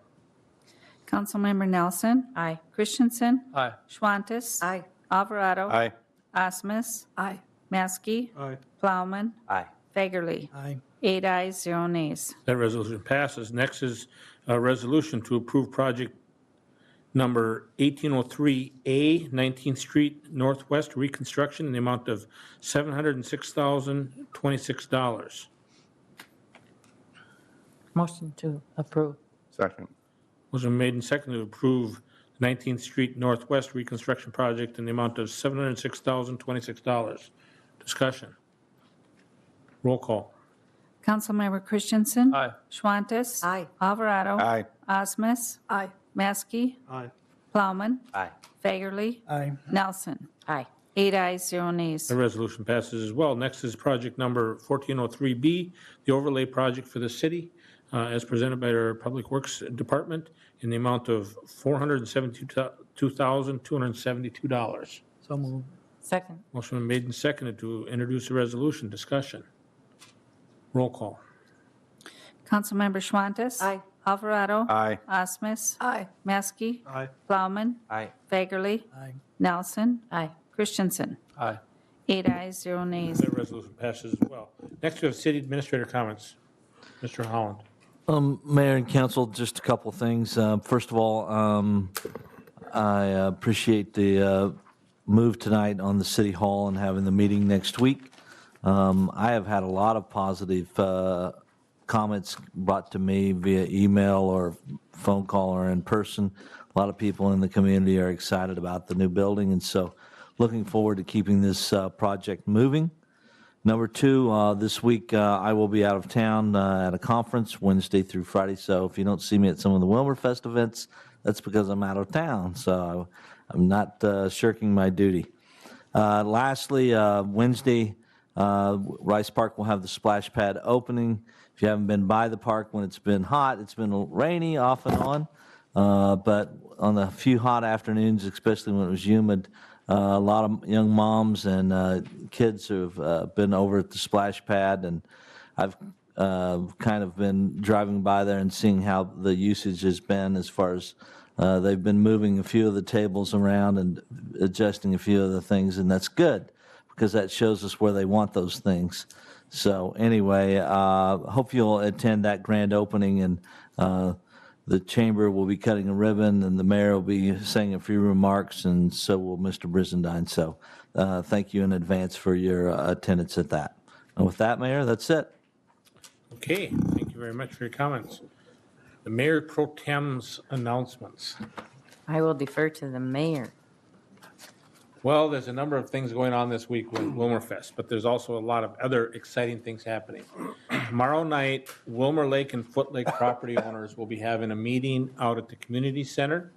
Councilmember Nelson, Aye. Christensen, Aye. Schwantes, Aye. Alvarado, Aye. Osmus, Aye. Maskey, Aye. Plowman, Aye. Fagerly. Aye. 8 ayes, 0 nays. That resolution passes. Next is a resolution to approve project number 1803A, 19th Street Northwest reconstruction in the amount of $706,026. Motion to approve. Second. Motion made and seconded to approve 19th Street Northwest reconstruction project in the amount of $706,026. Discussion. Roll call. Councilmember Christensen. Aye. Schwantes. Aye. Alvarado. Aye. Osmus. Aye. Maskey. Aye. Plowman. Aye. Fagerly. Aye. Nelson. Aye. 8 ayes, 0 nays. The resolution passes as well. Next is project number 1403B, the overlay project for the city, as presented by our Public Works Department in the amount of $472,272. So moved. Second. Motion been made and seconded to introduce a resolution. Discussion. Roll call. Councilmember Schwantes. Aye. Alvarado. Aye. Osmus. Aye. Maskey. Aye. Plowman. Aye. Fagerly. Aye. Nelson. Aye. Christensen. Aye. 8 ayes, 0 nays. That resolution passes as well. Next, we have city administrator comments. Mr. Holland. Mayor and council, just a couple of things. First of all, I appreciate the move tonight on the city hall and having the meeting next week. I have had a lot of positive comments brought to me via email or phone call or in person. A lot of people in the community are excited about the new building, and so looking forward to keeping this project moving. Number two, this week I will be out of town at a conference Wednesday through Friday, so if you don't see me at some of the Willmar Fest events, that's because I'm out of town, so I'm not shirking my duty. Lastly, Wednesday, Rice Park will have the splash pad opening. If you haven't been by the park when it's been hot, it's been rainy off and on, but on the few hot afternoons, especially when it was humid, a lot of young moms and kids have been over at the splash pad, and I've kind of been driving by there and seeing how the usage has been as far as they've been moving a few of the tables around and adjusting a few of the things, and that's good because that shows us where they want those things. So anyway, hope you'll attend that grand opening, and the chamber will be cutting a ribbon, and the mayor will be saying a few remarks, and so will Mr. Brizendine. So thank you in advance for your attendance at that. And with that, Mayor, that's it. Okay, thank you very much for your comments. The Mayor Pro Tem's announcements. I will defer to the mayor. Well, there's a number of things going on this week with Willmar Fest, but there's also a lot of other exciting things happening. Tomorrow night, Willmar Lake and Foot Lake property owners will be having a meeting out at the community center.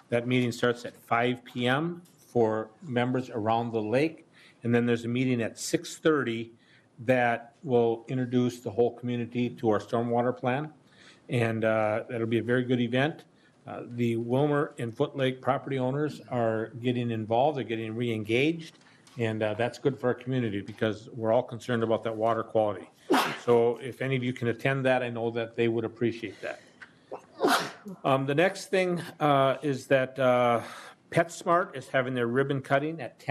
That meeting starts at 5 p.m. for members around the lake, and then there's a meeting at 6:30 that will introduce the whole community to our stormwater plan, and that'll be a very good event. The Willmar and Foot Lake property owners are getting involved, they're getting re-engaged, and that's good for our community because we're all concerned about that water quality. So if any of you can attend that, I know that they would appreciate that. The next thing is that PetSmart is having their ribbon cutting at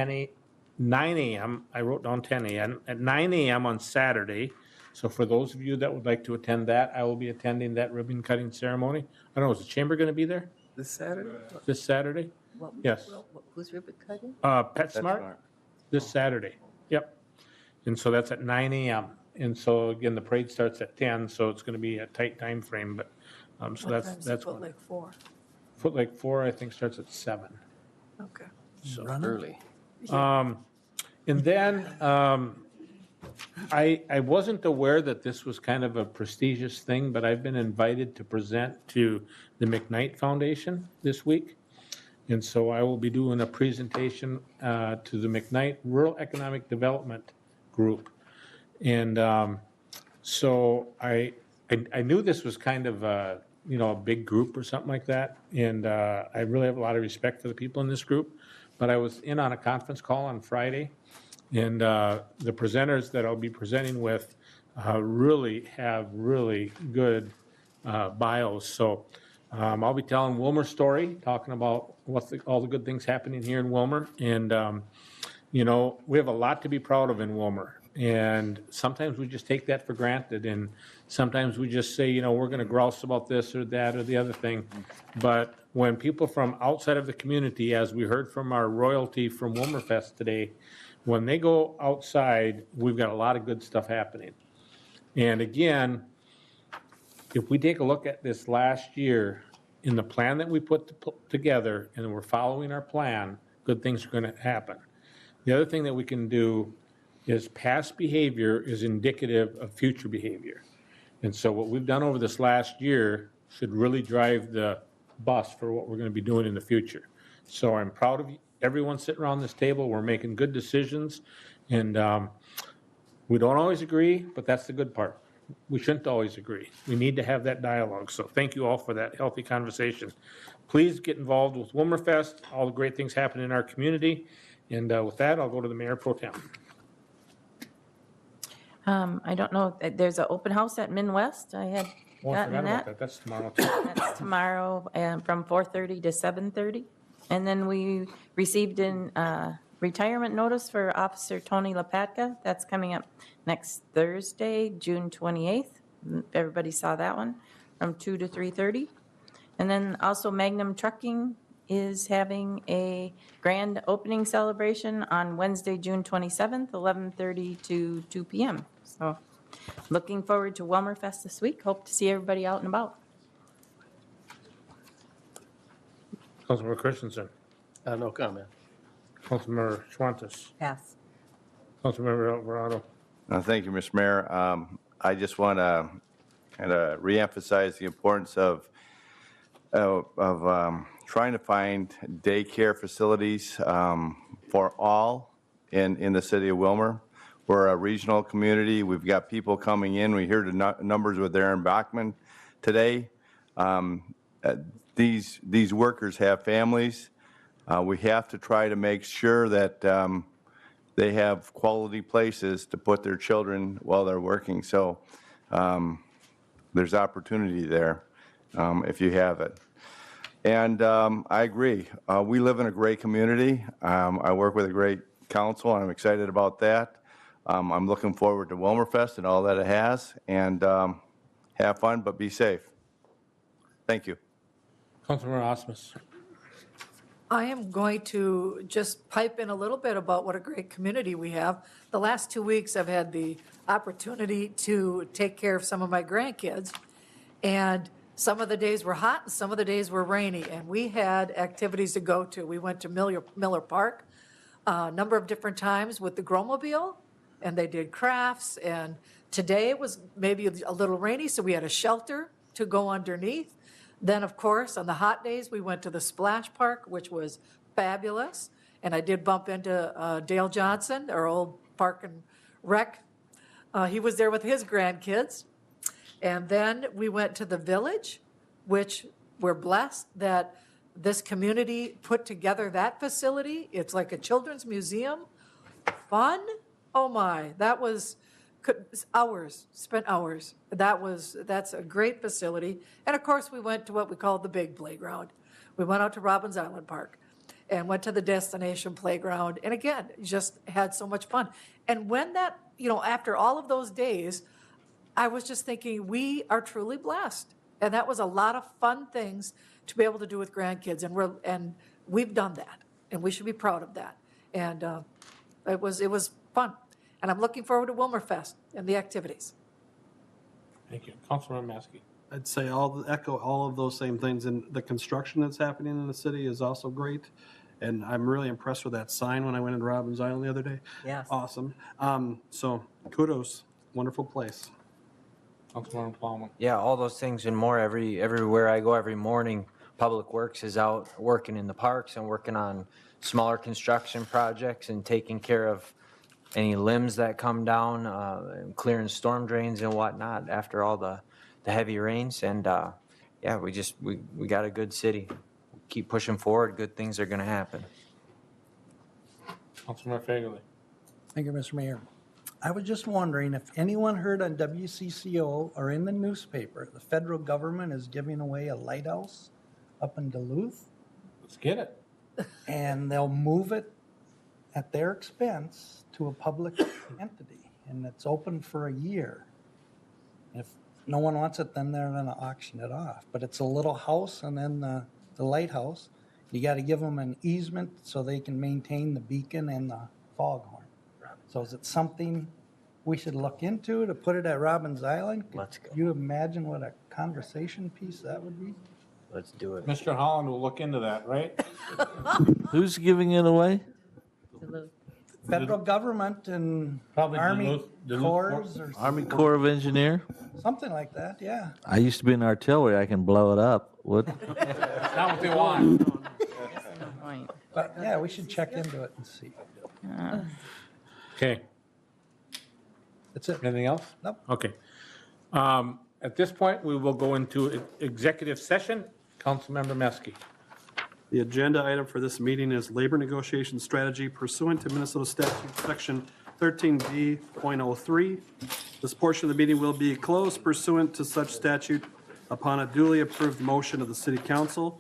9 a.m. I wrote down 10 a.m. At 9 a.m. on Saturday. So for those of you that would like to attend that, I will be attending that ribbon cutting ceremony. I don't know, is the chamber going to be there This Saturday? this Saturday? Yes. Who's ribbon cutting? PetSmart this Saturday. Yep. And so that's at 9 a.m. And so again, the parade starts at 10, so it's going to be a tight time frame. But so that's Foot Lake 4. Foot Lake 4, I think, starts at 7. Okay. So Early. and then I wasn't aware that this was kind of a prestigious thing, but I've been invited to present to the McKnight Foundation this week. And so I will be doing a presentation to the McKnight Rural Economic Development Group. And so I knew this was kind of a big group or something like that. And I really have a lot of respect for the people in this group. But I was in on a conference call on Friday, and the presenters that I'll be presenting with really have really good bios. So I'll be telling Willmar's story, talking about all the good things happening here in Willmar. And, we have a lot to be proud of in Willmar. And sometimes we just take that for granted. And sometimes we just say, we're going to grouse about this or that or the other thing. But when people from outside of the community, as we heard from our royalty from Willmarfest today, when they go outside, we've got a lot of good stuff happening. And again, if we take a look at this last year, in the plan that we put together, and we're following our plan, good things are going to happen. The other thing that we can do is past behavior is indicative of future behavior. And so what we've done over this last year should really drive the bus for what we're going to be doing in the future. So I'm proud of everyone sitting around this table. We're making good decisions, and we don't always agree, but that's the good part. We shouldn't always agree. We need to have that dialogue. So thank you all for that healthy conversation. Please get involved with Willmarfest, all the great things happen in our community. And with that, I'll go to the Mayor Pro Tem. I don't know, there's an open house at Midwest. I had Oh, I gotten forgot about that. that. That's tomorrow too. That's tomorrow from 4:30 to 7:30. And then we received a retirement notice for Officer Tony Lepatka. That's coming up next Thursday, June 28th. Everybody saw that one, from 2 to 3:30. And then also Magnum Trucking is having a grand opening celebration on Wednesday, June 27th, 11:30 to 2 p.m. So looking forward to Willmarfest this week. Hope to see everybody out and about. Councilmember Christensen. No comment. Councilmember Schwantes. Pass. Councilmember Alvarado. Thank you, Mr. Mayor. I just want to kind of reemphasize the importance of trying to find daycare facilities for all in the city of Willmar. We're a regional community. We've got people coming in. We hear the numbers with Aaron Bachman today. These workers have families. We have to try to make sure that they have quality places to put their children while they're working. So there's opportunity there if you have it. And I agree. We live in a great community. I work with a great council, and I'm excited about that. I'm looking forward to Willmarfest and all that it has. And have fun, but be safe. Thank you. Councilmember Osmus. I am going to just pipe in a little bit about what a great community we have. The last 2 weeks, I've had the opportunity to take care of some of my grandkids. And some of the days were hot and some of the days were rainy. And we had activities to go to. We went to Miller Park a number of different times with the Growmobile, and they did crafts. And today it was maybe a little rainy, so we had a shelter to go underneath. Then, of course, on the hot days, we went to the Splash Park, which was fabulous. And I did bump into Dale Johnson, our old park and rec. He was there with his grandkids. And then we went to the village, which we're blessed that this community put together that facility. It's like a children's museum. Fun? Oh my, that was hours, spent hours. That's a great facility. And of course, we went to what we call the big playground. We went out to Robbins Island Park and went to the destination playground. And again, just had so much fun. And when that, after all of those days, I was just thinking, we are truly blessed. And that was a lot of fun things to be able to do with grandkids. And we've done that. And we should be proud of that. And it was fun. And I'm looking forward to Willmar Fest and the activities. Thank you. Councilmember Maskey. I'd say echo all of those same things, and the construction that's happening in the city is also great. And I'm really impressed with that sign when I went into Robbins Island the other day. Yes. Awesome. So kudos, wonderful place. Councilmember Plowman. Yeah, all those things and more. Everywhere I go every morning, Public Works is out working in the parks and working on smaller construction projects and taking care of any limbs that come down, and clearing storm drains and whatnot after all the heavy rains. And yeah, we got a good city. Keep pushing forward. Good things are going to happen. Councilmember Fagerly. Thank you, Mr. Mayor. I was just wondering if anyone heard on WCCO or in the newspaper, the federal government is giving away a lighthouse up in Duluth, Let's get it. and they'll move it at their expense to a public entity, and it's open for a year. If no one wants it, then they're gonna auction it off. But it's a little house, and then the lighthouse, you gotta give them an easement so they can maintain the beacon and the foghorn. So is it something we should look into to put it at Robbins Island? Let's go. Could you imagine what a conversation piece that would be? Let's do it. Mr. Holland will look into that, right? Who's giving it away? Federal government and Probably Army Duluth Corps or Army Corps of Engineer? something like that, yeah. I used to be in artillery. I can blow it up. What? That's not what they want. But yeah, we should check into it and see. Okay. That's it. Anything else? Nope. Okay. At this point, we will go into executive session. Councilmember Maskey. The agenda item for this meeting is labor negotiation strategy pursuant to Minnesota statute section 13B.03. This portion of the meeting will be closed pursuant to such statute upon a duly approved motion of the city council.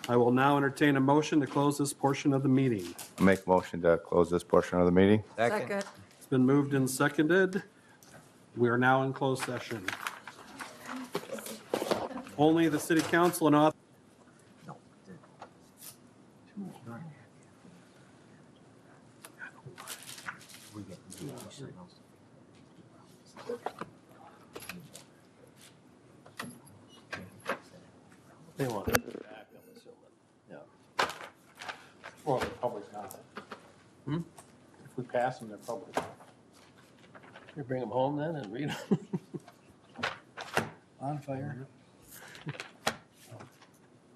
I will now entertain a motion to close this portion of the meeting. Make a motion to close this portion of the meeting. Second. It's been moved and seconded. We are now in closed session. Only the city council and author. They want it back, I'm assuming. Yeah. Well, they're public now. If we pass them, they're public. You bring them home then and read them. On fire.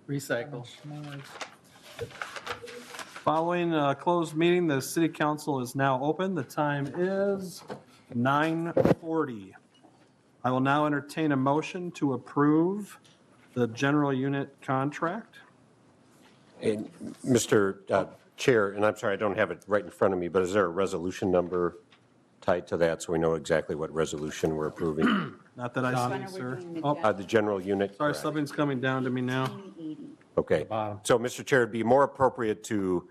Recycle. Following a closed meeting, the city council is now open. The time is 9:40. I will now entertain a motion to approve the general unit contract. And Mr. Chair, and I'm sorry, I don't have it right in front of me, but is there a resolution number tied to that so we know exactly what resolution we're approving? Not that I see, sir. Oh, The general unit? sorry, Correct. something's coming down to me now. Okay. So, Mr. Chair, it'd be more appropriate to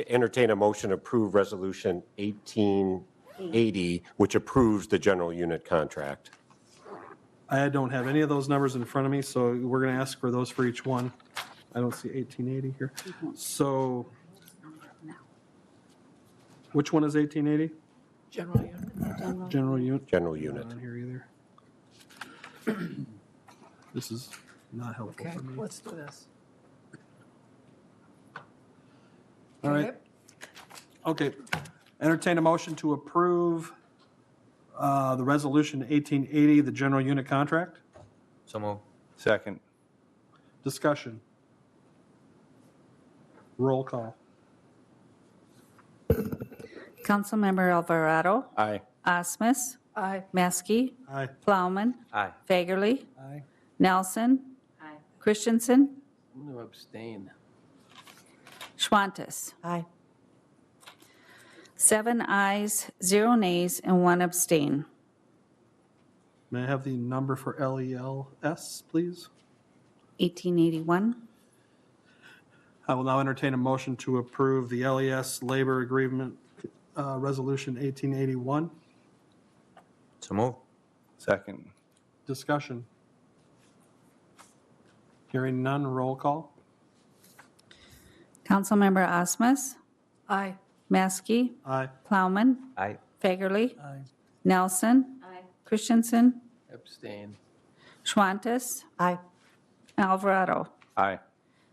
entertain a motion to approve Resolution 1880, which approves the general unit contract. I don't have any of those numbers in front of me, so we're going to ask for those for each one. I don't see 1880 here. So, which one is 1880? General unit. General unit. General unit. Not on here either. This is not helpful Okay, for me. let's do this. All right. Okay. Entertain a motion to approve the resolution 1880, the general unit contract. So move. Second. Discussion. Roll call. Councilmember Alvarado. Aye. Osmus. Aye. Maskey. Aye. Plowman. Aye. Fagerly. Aye. Nelson. Christensen, I'm going to abstain. Schwantes. Aye. 7 ayes, 0 nays, and 1 abstain. May I have the number for LELS, please? 1881. I will now entertain a motion to approve the LES Labor Agreement Resolution 1881. So move. Second. Discussion. Hearing none, roll call. Councilmember Osmus, Aye. Maskey, Aye. Plowman, Aye. Fagerly, Aye. Nelson, Aye. Christensen, Abstain. Schwantes, Aye. Alvarado. Aye.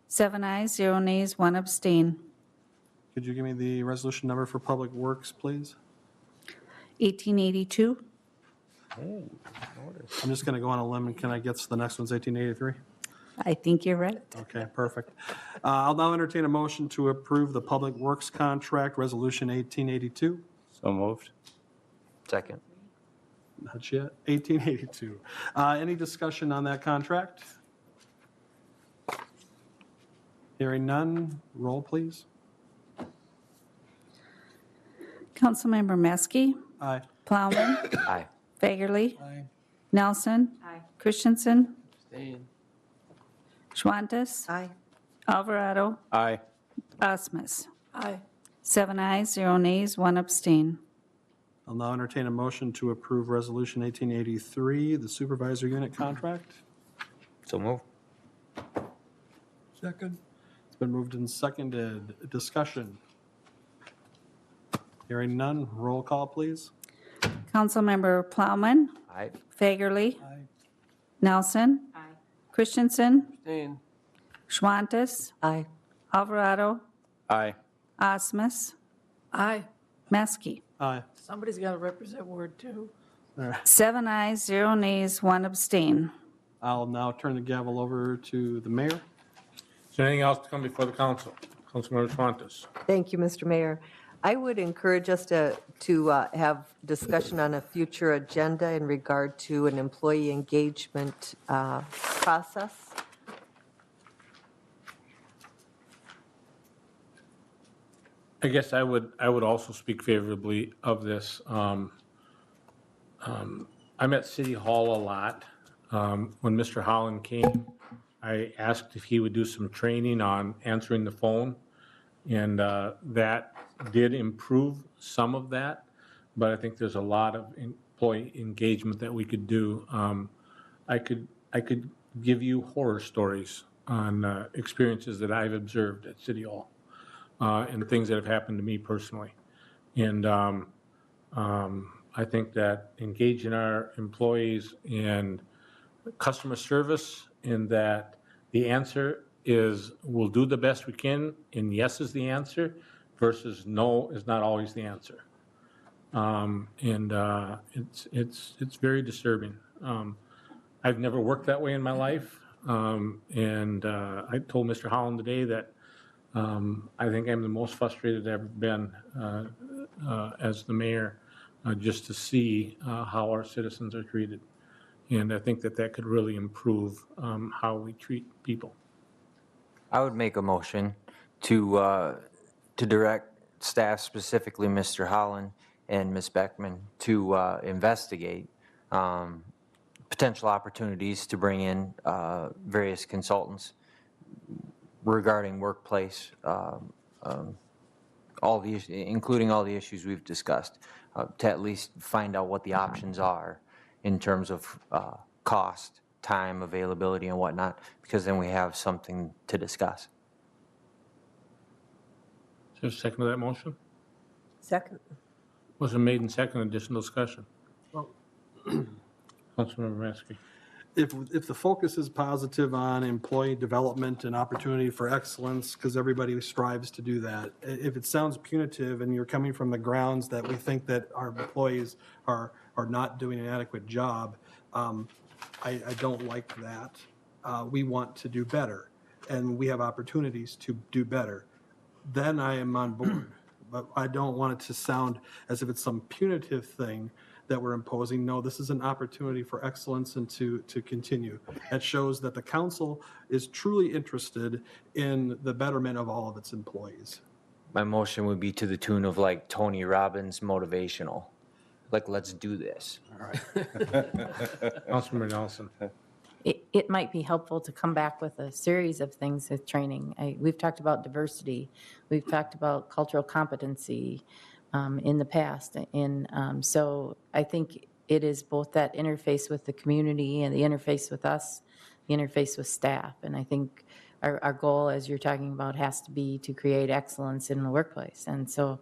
7 ayes, 0 nays, 1 abstain. Could you give me the resolution number for Public Works, please? 1882. I'm just going to go on a limb, and can I guess the next one's 1883? I think you're right. Okay, perfect. I'll now entertain a motion to approve the Public Works Contract Resolution 1882. So moved. Second. Not yet. 1882. Any discussion on that contract? Hearing none, roll please. Councilmember Maskey, Aye. Plowman, Aye. Fagerly, Aye. Nelson, Aye. Christensen, Abstain. Schwantes, Aye. Alvarado, Aye. Osmus. Aye. 7 ayes, 0 nays, 1 abstain. I'll now entertain a motion to approve Resolution 1883, the Supervisor Unit Contract. So move. Second. It's been moved and seconded. Discussion. Hearing none, roll call please. Councilmember Plowman, Aye. Fagerly, Aye. Nelson, Aye. Christensen, Abstain. Schwantes, Aye. Alvarado, Aye. Osmus, Aye. Maskey. Aye. Somebody's got to represent Ward 2. All right. 7 ayes, 0 nays, 1 abstain. I'll now turn the gavel over to the mayor. Is there anything else to come before the council? Councilmember Schwantes. Thank you, Mr. Mayor. I would encourage us to have discussion on a future agenda in regard to an employee engagement process. I guess I would also speak favorably of this. I'm at City Hall a lot. When Mr. Holland came, I asked if he would do some training on answering the phone, and that did improve some of that, but I think there's a lot of employee engagement that we could do. I could give you horror stories on experiences that I've observed at City Hall. And things that have happened to me personally. And I think that engaging our employees in customer service, in that the answer is we'll do the best we can, and yes is the answer, versus no is not always the answer. It's very disturbing. I've never worked that way in my life, and I told Mr. Holland today that I think I'm the most frustrated I've ever been as the mayor, just to see how our citizens are treated. And I think that could really improve how we treat people. I would make a motion to direct staff, specifically Mr. Holland and Ms. Beckman, to investigate potential opportunities to bring in various consultants regarding workplace, all the including all the issues we've discussed, to at least find out what the options are in terms of cost, time, availability, and whatnot, because then we have something to discuss. Is there a second to that motion? Second. Motion made and second, additional discussion. Councilmember Maskey. If the focus is positive on employee development and opportunity for excellence, because everybody strives to do that, if it sounds punitive and you're coming from the grounds that we think that our employees are not doing an adequate job, I don't like that. We want to do better, and we have opportunities to do better. Then I am on board. But I don't want it to sound as if it's some punitive thing that we're imposing. No, this is an opportunity for excellence and to continue. It shows that the council is truly interested in the betterment of all of its employees. My motion would be to the tune of like Tony Robbins motivational. Like, let's do this. All right. Councilmember Nelson. It might be helpful to come back with a series of things with training. We've talked about diversity. We've talked about cultural competency in the past. And so I think it is both that interface with the community and the interface with us, the interface with staff. And I think our goal, as you're talking about, has to be to create excellence in the workplace. And so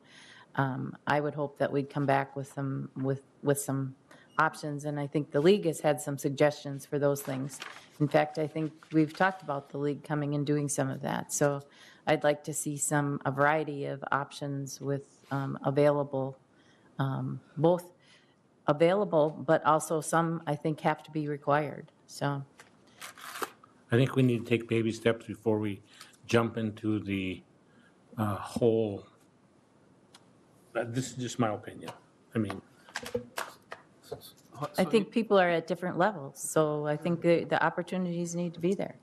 I would hope that we'd come back with some options, and I think the league has had some suggestions for those things. In fact, I think we've talked about the league coming and doing some of that. So I'd like to see a variety of options with available, both available, but also some I think have to be required. So I think we need to take baby steps before we jump into the whole, this is just my opinion. I mean, I think people are at different levels, so I think the opportunities need to be there.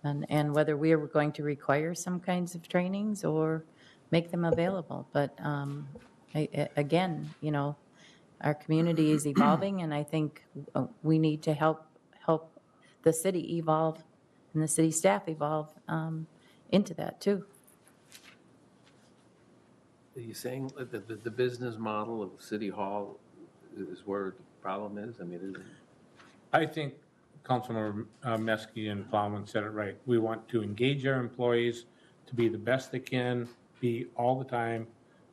And whether we are going to require some kinds of trainings or make them available. But again, our community is evolving, and I think we need to help the city evolve and the city staff evolve into that too. Are you saying that the business model of City Hall is where the problem is? I mean, I think Councilmember Meske and Plowman said it right. We want to engage our employees to be the best they can be all the time,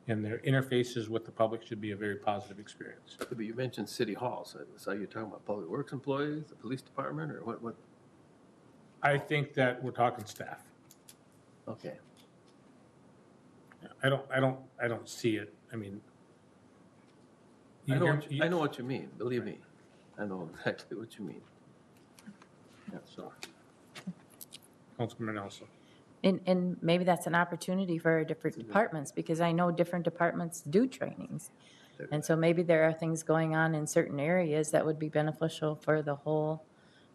and their interfaces with the public should be a very positive experience. but you mentioned City Hall, so you're talking about Public Works employees, the police department, or what? I think that we're talking staff. Okay. I don't see it. I mean, I know what you mean, believe me. I know exactly what you mean. Yeah, so. Councilmember Nelson. And maybe that's an opportunity for our different departments, because I know different departments do trainings. And so maybe there are things going on in certain areas that would be beneficial for the whole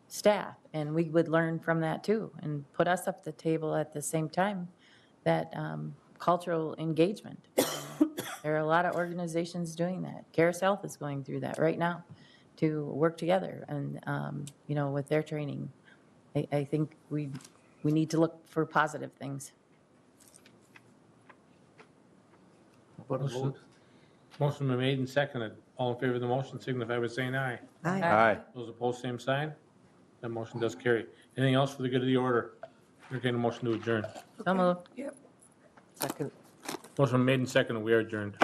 staff. And we would learn from that too, and put us up the table at the same time, that cultural engagement. There are a lot of organizations doing that. Caris Health is going through that right now to work together and, with their training. I think we need to look for positive things. Motion been made and seconded. All in favor of the motion signify by saying aye. Aye. Aye. Those opposed, same sign. That motion does carry. Anything else for the good of the order? Entertain a motion to adjourn. So moved. Yep. Second. Motion been made and seconded. We are adjourned.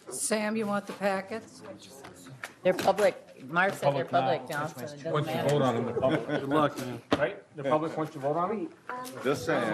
Sam, you want the packets? They're public. Mark said they're Public public, now. Johnson. It doesn't Once you matter. vote on them, the public. Good luck, man. Right? The public, once you vote on them? Just saying.